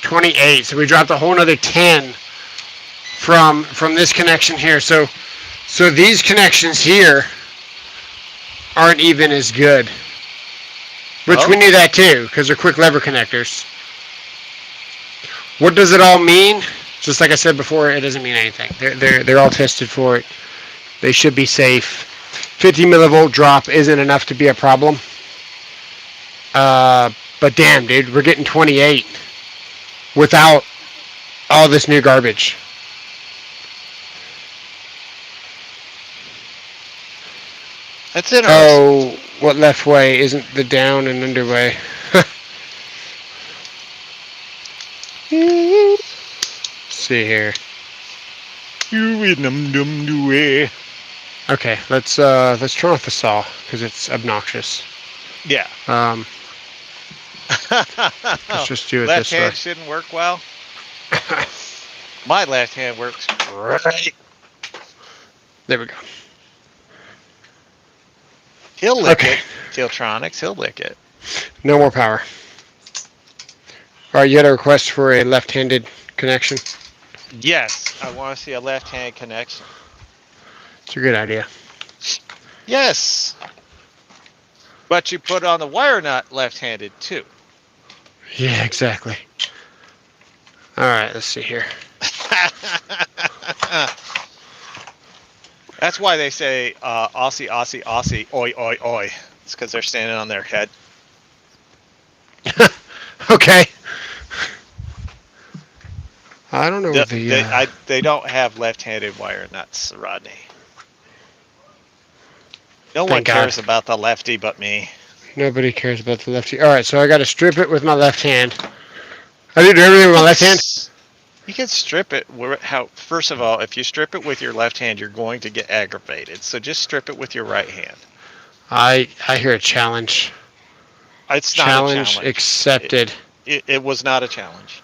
28. So we dropped a whole nother 10 from this connection here. So these connections here aren't even as good. Which we knew that too, because they're quick lever connectors. What does it all mean? Just like I said before, it doesn't mean anything. They're all tested for it. They should be safe. 50 millivolt drop isn't enough to be a problem. But damn, dude, we're getting 28 without all this new garbage. That's interesting. Oh, what left way isn't the down and underway? See here. Okay, let's turn off the saw because it's obnoxious. Yeah. Let's just do it left this way. hand shouldn't work well. My left hand works great. There we go. He'll lick it. Tiltronics, he'll lick it. No more power. All right, you had a request for a left-handed connection? Yes, I want to see a left-hand connection. It's a good idea. Yes. But you put on the wire nut left-handed too. Yeah, exactly. All right, let's see here. That's why they say Aussie, Aussie, Aussie, oi, oi, oi. It's because they're standing on their head. Okay. I don't know what they don't have left-handed wire nuts, Rodney. No one cares about the lefty but me. Nobody cares about the lefty. All right, so I got to strip it with my left hand. I do everything with my left hand. You can strip it. First of all, if you strip it with your left hand, you're going to get aggravated. So just strip it with your right hand. I hear a challenge. It's not challenge a challenge. Accepted. It was not a challenge.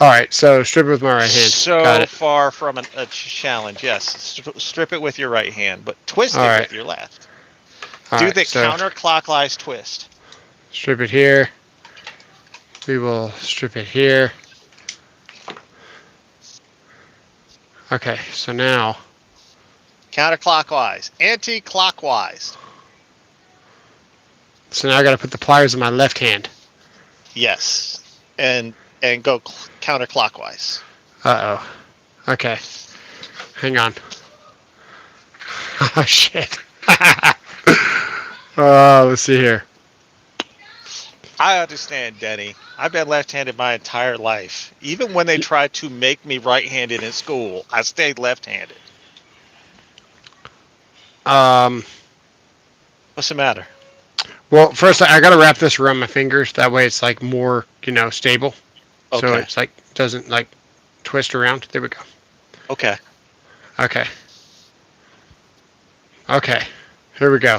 All right, so strip it with my right hand. So far from a challenge, yes. Strip it with your right hand, but twist it with your left. Do the counterclockwise twist. Strip it here. We will strip it here. Okay, so now. Counterclockwise. Anti-clockwise. So now I got to put the pliers in my left hand. Yes, and go counterclockwise. Uh-oh. Okay. Hang on. Oh, shit. Let's see here. I understand, Denny. I've been left-handed my entire life. Even when they tried to make me right-handed in school, I stayed left-handed. What's the matter? Well, first I got to wrap this around my fingers. That way it's like more, stable. Okay. So it's like doesn't like twist around. There we go. Okay. Okay. Okay. Here we go.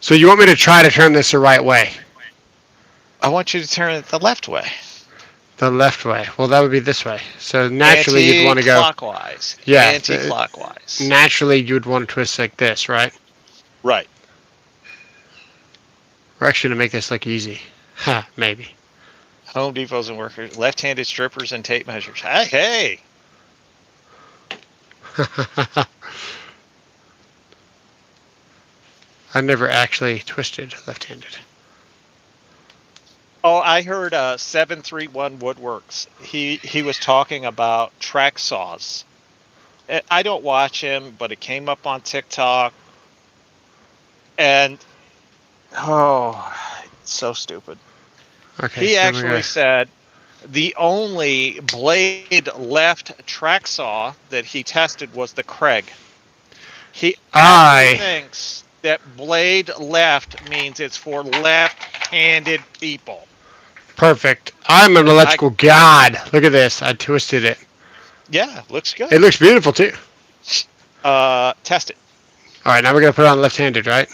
So you want me to try to turn this the right way? I want you to turn it the left way. The left way. Well, that would be this way. So naturally you'd want to go anti-clockwise. Yeah. Anti-clockwise. Naturally you'd want to twist like this, right? Right. We're actually going to make this look easy. Ha, maybe. Home Depots and workers, left-handed strippers and tape measures. Hey! I never actually twisted left-handed. Oh, I heard 731 Woodworks. He was talking about track saws. I don't watch him, but it came up on TikTok. And, it's so stupid. Okay, he actually said the only blade left track saw that he tested was the Craig. He thinks that blade left means it's for left-handed people. Perfect. I'm an electrical god. Look at this. I twisted it. Yeah, looks good. It looks beautiful too. Test it. All right, now we're gonna put it on left-handed, right?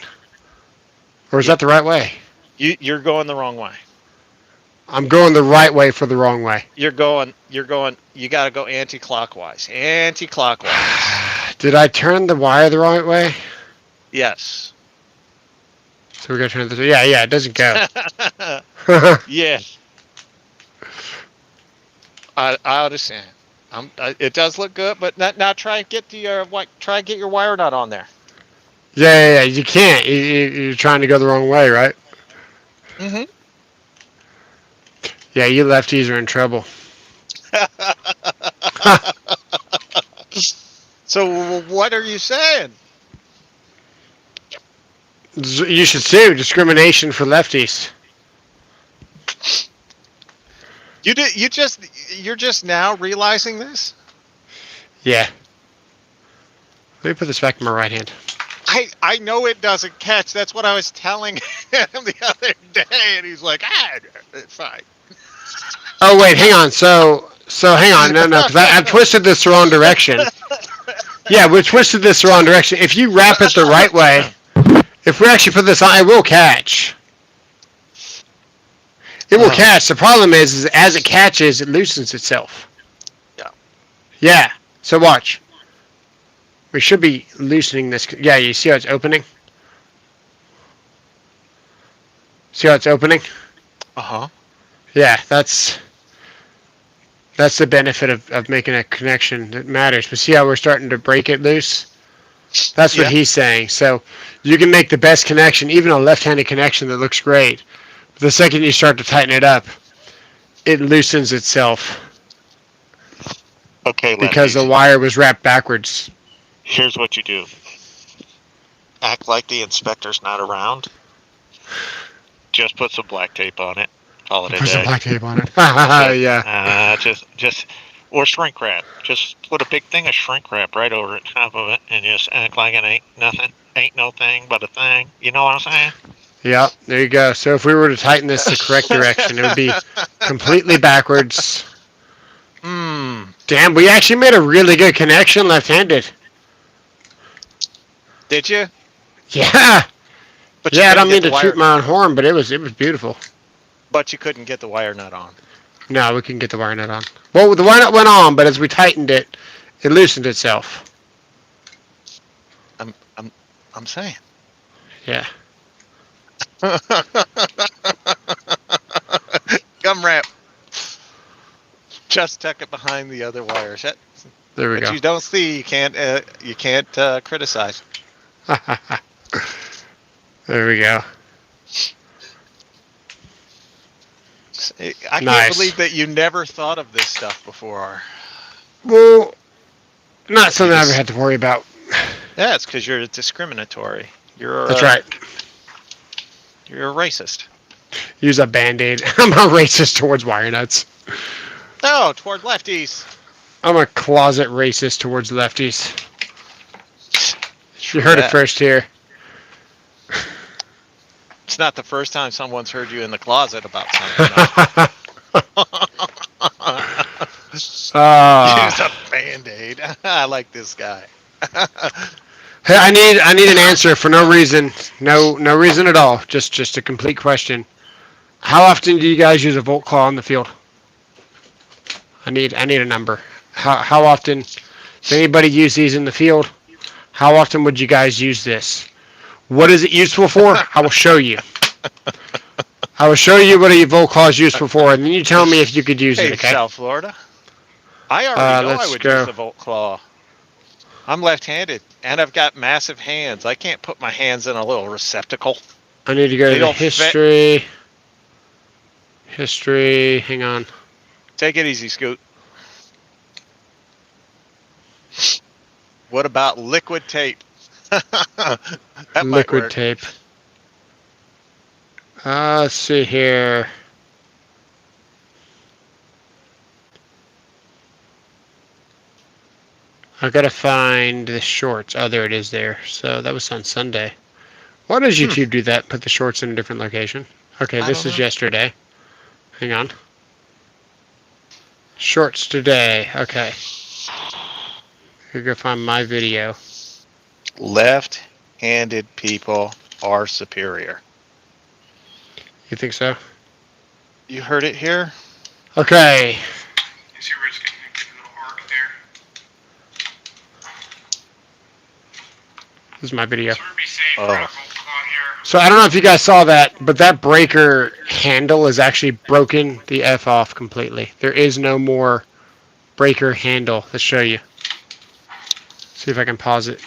Or is that the right way? You're going the wrong way. I'm going the right way for the wrong way. You gotta go anti-clockwise. Anti-clockwise. Did I turn the wire the right way? Yes. So we're gonna turn this way. Yeah, it doesn't go. Yeah. I understand. It does look good, but now try and get your wire nut on there. Yeah. You can't. You're trying to go the wrong way, right? Mm-hmm. Yeah, you lefties are in trouble. So what are you saying? You should sue discrimination for lefties. You're just now realizing this? Yeah. Let me put this back in my right hand. I know it doesn't catch. That's what I was telling him the other day, and he's like, it's fine. Oh wait, hang on. So hang on. No, because I've twisted this the wrong direction. Yeah, we twisted this the wrong direction. If you wrap it the right way, if we actually put this on, it will catch. It will catch. The problem is as it catches, it loosens itself. Yeah. Yeah. So watch. We should be loosening this. Yeah, you see how it's opening? See how it's opening? Uh-huh. Yeah, that's the benefit of making a connection that matters. But see how we're starting to break it loose? That's what he's saying. So you can make the best connection, even a left-handed connection that looks great. But the second you start to tighten it up, it loosens itself. Okay, because lefties. the wire was wrapped backwards. Here's what you do. Act like the inspector's not around. Just put some black tape on it. Call it a Put some day. black tape on it. Yeah. Just or shrink wrap. Just put a big thing of shrink wrap right over the top of it, and just act like it ain't nothing. Ain't no thing but a thing. You know what I'm saying? Yeah, there you go. So if we were to tighten this the correct direction, it would be completely backwards. Damn, we actually made a really good connection left-handed. Did you? Yeah. But yeah, I don't mean to toot my own horn, but it was beautiful. But you couldn't get the wire nut on. No, we couldn't get the wire nut on. Well, the wire nut went on, but as we tightened it, it loosened itself. I'm saying. Yeah. Gum wrap. Just tuck it behind the other wires. There we go. But you don't see. You can't criticize. There we go. I can't believe that you never thought of this stuff before. Well, not something I ever had to worry about. Yeah, it's because you're discriminatory. That's right. You're a racist. Use a Band-Aid. I'm a racist towards wire nuts. No, toward lefties. I'm a closet racist towards lefties. You heard it first here. It's not the first time someone's heard you in the closet about something. Use a Band-Aid. I like this guy. Hey, I need an answer for no reason. No reason at all. Just a complete question. How often do you guys use a volt claw in the field? I need a number. How often does anybody use these in the field? How often would you guys use this? What is it useful for? I will show you. I will show you what a volt claw is useful for, and then you tell me if you could use it, okay? South Florida. I already know I would go. use the volt claw. I'm left-handed, and I've got massive hands. I can't put my hands in a little receptacle. I need to go to the history. History. Hang on. Take it easy, Scoot. What about liquid tape? Liquid tape. Let's see here. I've got to find the shorts. Oh, there it is there. So that was on Sunday. Why does YouTube do that? Put the shorts in a different location? Okay, this is yesterday. Hang on. Shorts today. Okay. Here, go find my video. Left-handed people are superior. You think so? You heard it here? Okay. You see where it's getting a little arc there? This is my video. So I don't know if you guys saw that, but that breaker handle is actually broken the F off completely. There is no more breaker handle. Let's show you. See if I can pause it.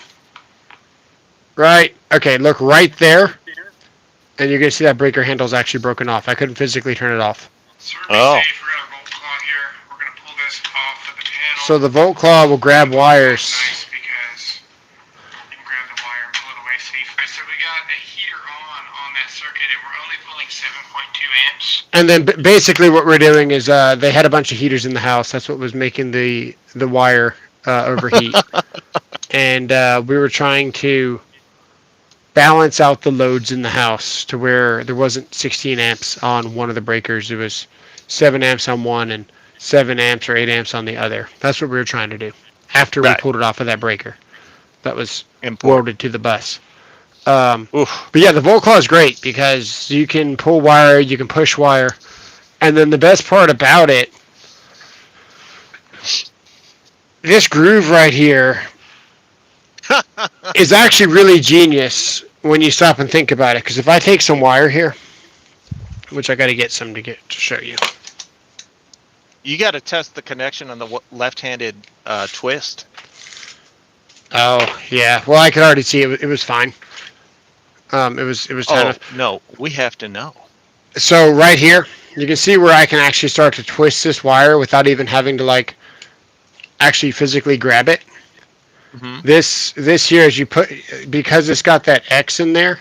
Right. Okay, look right there. And you're going to see that breaker handle is actually broken off. I couldn't physically turn it off. Oh. So the volt claw will grab wires. And then basically what we're doing is they had a bunch of heaters in the house. That's what was making the wire overheat. And we were trying to balance out the loads in the house to where there wasn't 16 amps on one of the breakers. It was 7 amps on one and 7 amps or 8 amps on the other. That's what we were trying to do after we pulled it off of that breaker. That was welded to the bus. But yeah, the volt claw is great because you can pull wire, you can push wire, and then the best part about it, this groove right here is actually really genius when you stop and think about it. Because if I take some wire here, which I got to get some to show you. You got to test the connection on the left-handed twist. Oh yeah, well I could already see it. It was fine. It was tight enough. No, we have to know. So right here, you can see where I can actually start to twist this wire without even having to like actually physically grab it. Mm-hmm. This here is because it's got that X in there,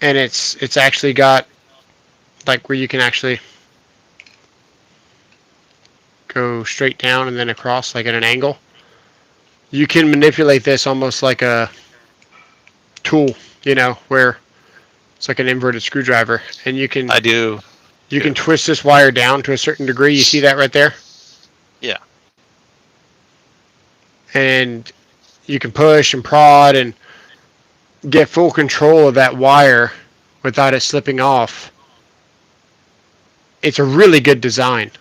and it's actually got like where you can actually go straight down and then across like at an angle. You can manipulate this almost like a tool, where it's like an inverted screwdriver, and you can. I do. You can twist this wire down to a certain degree. You see that right there? Yeah. And you can push and prod and get full control of that wire without it slipping off. It's a really good design.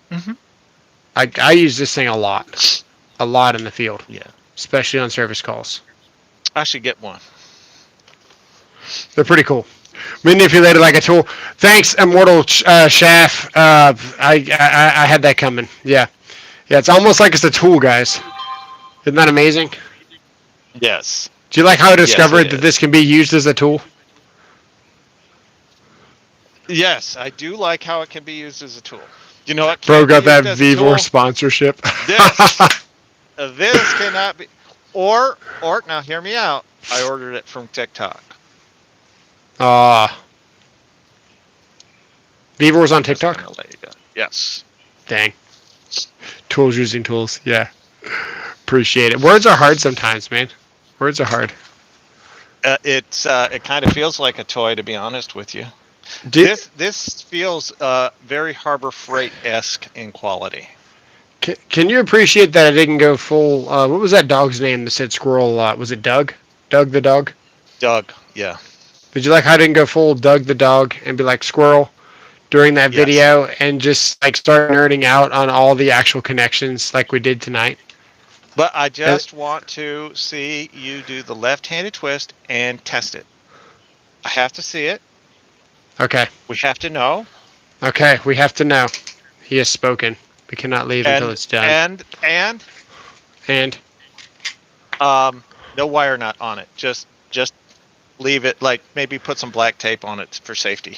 Mm-hmm. I use this thing a lot in the field. Yeah. Especially on service calls. I should get one. They're pretty cool. Manipulated like a tool. Thanks, Immortal Shaft. I had that coming. Yeah. Yeah, it's almost like it's a tool, guys. Isn't that amazing? Yes. Do you like how I discovered that this can be used as a tool? Yes, I do like how it can be used as a tool. You know what? Bro got that Vivor sponsorship. This cannot be. Or now hear me out. I ordered it from TikTok. Vivor's on TikTok? Yes. Dang. Tools using tools. Yeah. Appreciate it. Words are hard sometimes, man. Words are hard. It kind of feels like a toy, to be honest with you. This feels very Harbor Freight-esque in quality. Can you appreciate that I didn't go full? What was that dog's name that said squirrel a lot? Was it Doug? Doug the dog? Doug, yeah. Did you like how I didn't go full Doug the dog and be like squirrel during that video and just like start nerding out on all the actual connections like we did tonight? But I just want to see you do the left-handed twist and test it. I have to see it. Okay. We have to know. Okay, we have to know. He has spoken. We cannot leave until it's done. And no wire nut on it. Just leave it, like maybe put some black tape on it for safety.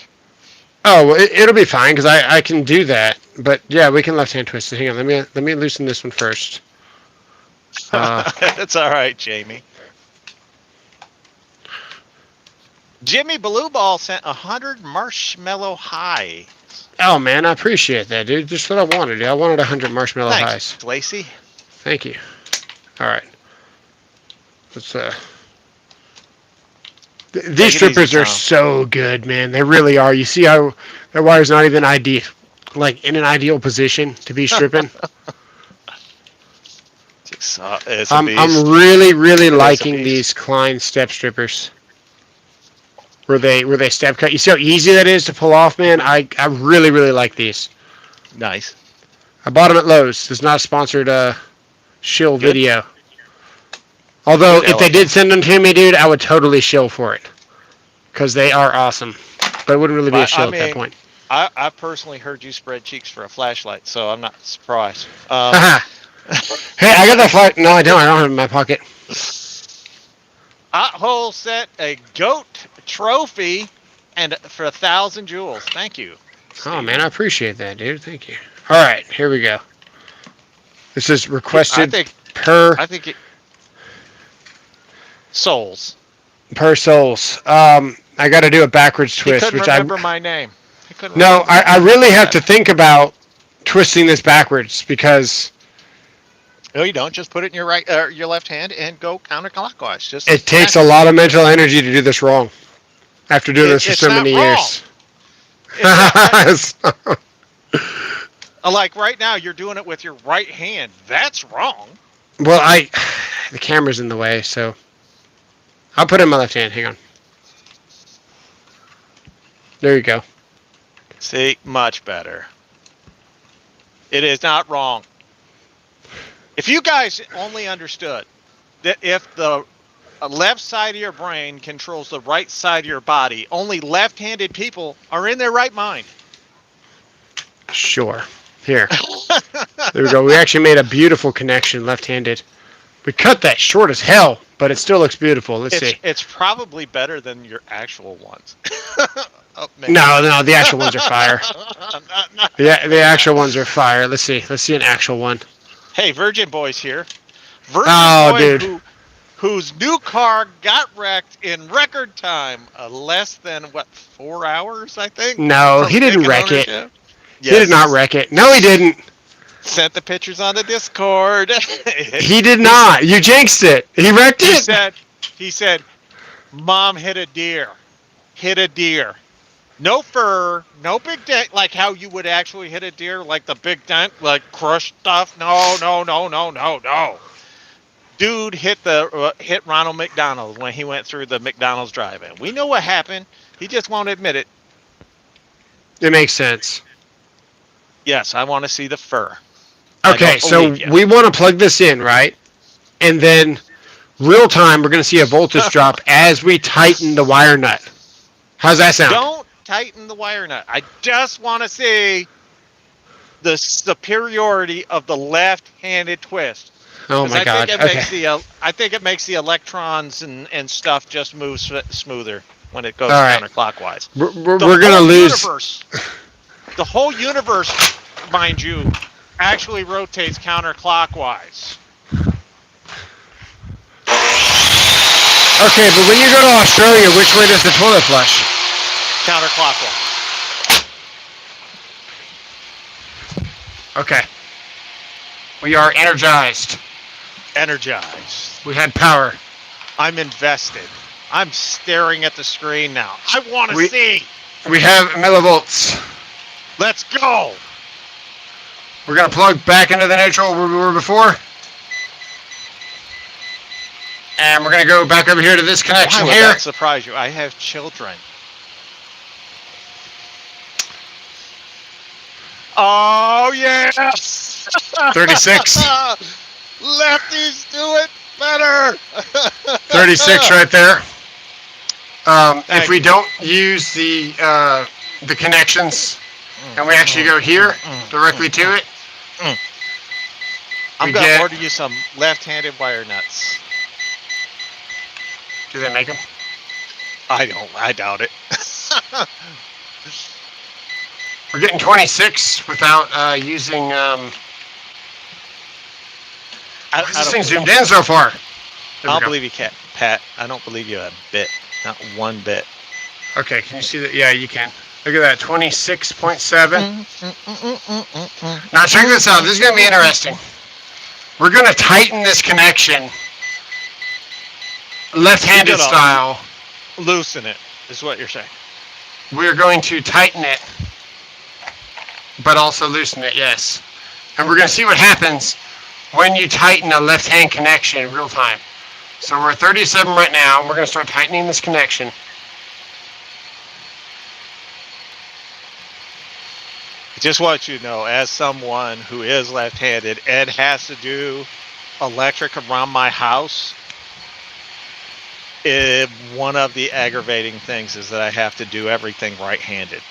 Oh, well, it'll be fine because I can do that. But yeah, we can left-hand twist it. Hang on, let me loosen this one first. That's all right, Jamie. Jimmy Blue Ball sent 100 marshmallow high. Oh man, I appreciate that, dude. Just what I wanted. I wanted 100 marshmallow highs. Thanks, Lacey. Thank you. All right. Let's these strippers are so good, man. They really are. You see how that wire's not even ideal, like in an ideal position to be stripping. I'm really liking these Klein step strippers. Where they step cut. You see how easy that is to pull off, man? I really like these. Nice. I bought them at Lowe's. It's not a sponsored shill video. Although if they did send them to me, dude, I would totally shill for it. Because they are awesome. But it wouldn't really be a shill at that point. I personally heard you spread cheeks for a flashlight, so I'm not surprised. Hey, I got that flight. No, I don't. I don't have it in my pocket. Hole set a goat trophy and for 1,000 jewels. Thank you. Oh Steve. man, I appreciate that, dude. Thank you. All right, here we go. This is requested per souls. Per souls. I got to do a backwards twist, He couldn't remember my name. No, I really have to think about twisting this backwards because. No, you don't. Just put it in your your left hand and go counterclockwise. Just it takes a lot of mental energy to do this wrong. After doing this for so many years. Like right now, you're doing it with your right hand. That's wrong. Well, the camera's in the way, so I'll put it in my left hand. Hang on. There you go. See, much better. It is not wrong. If you guys only understood that if the left side of your brain controls the right side of your body, only left-handed people are in their right mind. Sure. Here. There we go. We actually made a beautiful connection left-handed. We cut that short as hell, but it still looks beautiful. Let's see. It's probably better than your actual ones. No, the actual ones are fire. The actual ones are fire. Let's see an actual one. Hey, Virgin Boy's here. Virgin Boy, dude. Whose new car got wrecked in record time, less than 4 hours, I think. No, he didn't wreck it. Yes. He did not wreck it. No, he didn't. Sent the pictures on the Discord. He did not. You jinxed it. He wrecked it. He said, Mom hit a deer. Hit a deer. No fur, no big dent, like how you would actually hit a deer, like the big dent, like crushed stuff. No. Dude hit Ronald McDonald when he went through the McDonald's drive-in. We know what happened. He just won't admit it. It makes sense. Yes, I want to see the fur. Okay, so we want to plug this in, right? And then real time, we're going to see a voltage drop as we tighten the wire nut. How's that sound? Don't tighten the wire nut. I just want to see the superiority of the left-handed twist. Oh my God! I think it makes the electrons and stuff just move smoother when it goes counterclockwise. We're gonna lose. The whole universe, mind you, actually rotates counterclockwise. Okay, but when you go to Australia, which way does the toilet flush? Counterclockwise. Okay. We are energized. Energized. We had power. I'm invested. I'm staring at the screen now. I want to see. We have millivolts. Let's go. We're going to plug back into the neutral where we were before. And we're going to go back over here to this connection here. Why would that surprise you? I have children. Oh, yes. 36. Lefties do it better. 36 right there. If we don't use the connections and we actually go here directly to it, I'm going to order you some left-handed wire nuts. Do they make them? I doubt it. We're getting 26 without using. Why is this thing zoomed in so far? I don't believe you can, Pat. I don't believe you a bit. Not one bit. Okay, can you see that? Yeah, you can. Look at that, 26.7. Now check this out. This is going to be interesting. We're going to tighten this connection, left-handed style. Loosen it, is what you're saying. We're going to tighten it, but also loosen it, yes. And we're going to see what happens when you tighten a left-hand connection in real time. So we're at 37 right now, and we're going to start tightening this connection. I just want you to know, as someone who is left-handed and has to do electric around my house, one of the aggravating things is that I have to do everything right-handed.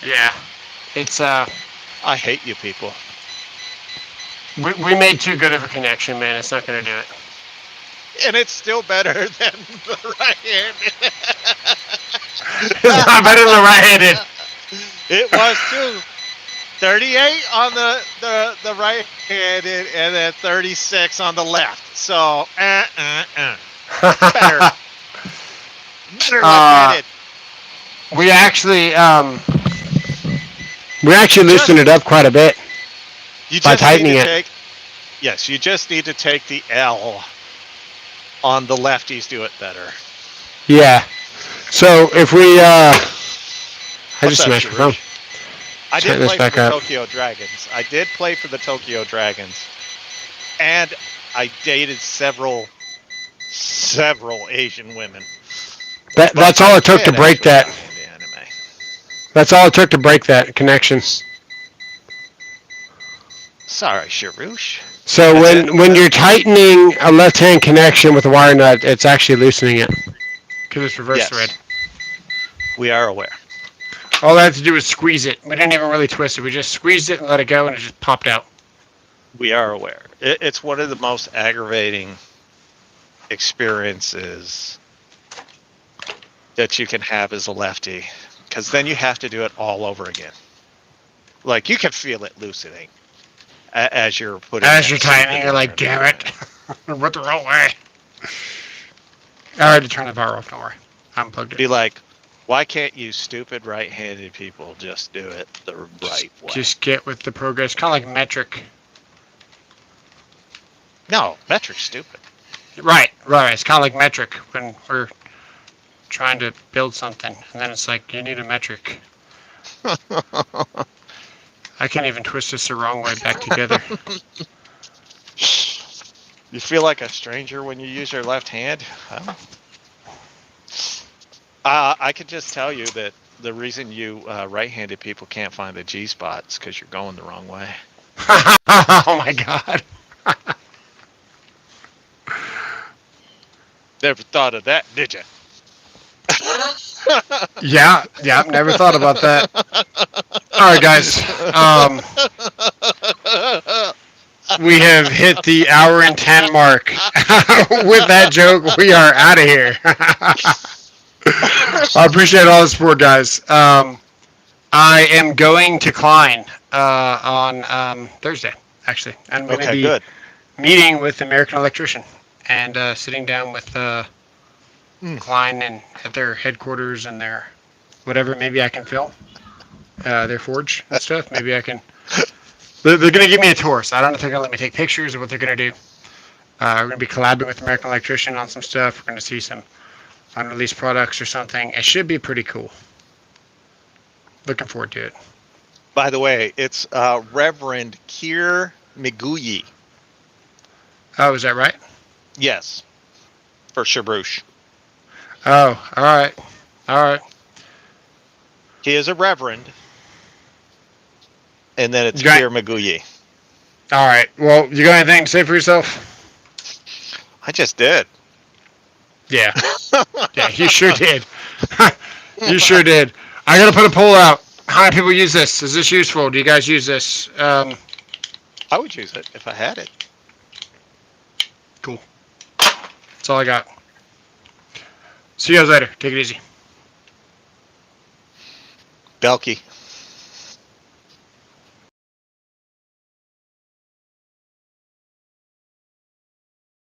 Yeah. It's I hate you people. we made too good of a connection, man. It's not gonna do it. And it's still better than the right-handed. It's not better than the right-handed. It was too. 38 on the right-handed, and then 36 on the left. So, better. Better left-handed. We actually loosened it up quite a bit You by just need tightening to it. take. Yes, you just need to take the L on the lefties. Do it better. Yeah. So if we I What's just up, smashed my phone. Sharush? I Turn did this play for back the up. Tokyo Dragons. I did play for the Tokyo Dragons, and I dated several Asian women. That's all it took to break actually that. got me into anime. That's all it took to break that connection. Sorry, Sharush. So when you're tightening a left-hand connection with a wire nut, it's actually loosening it because it's reverse thread. We are aware. All I had to do was squeeze it. We didn't even really twist it. We just squeezed it and let it go, and it just popped out. We are aware. It's one of the most aggravating experiences that you can have as a lefty, because then you have to do it all over again. Like, you can feel it loosening as you're putting. As you're tightening, you're like, damn it. Went the wrong way. I had to turn the power off, don't worry. I unplugged it. Be like, why can't you stupid right-handed people just do it the right way? Just get with the progress. Kind of like metric. No, metric's stupid. Right. It's kind of like metric when we're trying to build something, and then it's like, you need a metric. I can't even twist this the wrong way back together. You feel like a stranger when you use your left hand? Well, I could just tell you that the reason you right-handed people can't find the G spot is because you're going the wrong way. Oh my god. Never thought of that, did you? Yeah, never thought about that. All right, guys. We have hit the hour and 10 mark. With that joke, we are out of here. I appreciate all the support, guys. I am going to Klein on Thursday, actually. I'm going to be meeting with American Electrician and sitting down with Klein and at their headquarters and their whatever. Maybe I can film their forge and stuff. Maybe I can. They're going to give me a tour, so I don't know if they're going to let me take pictures of what they're going to do. We're going to be collabing with American Electrician on some stuff. We're going to see some unreleased products or something. It should be pretty cool. Looking forward to it. By the way, it's Reverend Kier Miguyi. Oh, is that right? Yes. For Shabrush. Oh, all right. He is a reverend. And then it's Kier Miguyi. All right. Well, you got anything to say for yourself? I just did. Yeah. Yeah, you sure did. You sure did. I got to put a poll out. How many people use this? Is this useful? Do you guys use this? I would use it if I had it. Cool. That's all I got. See you guys later. Take it easy. Belky.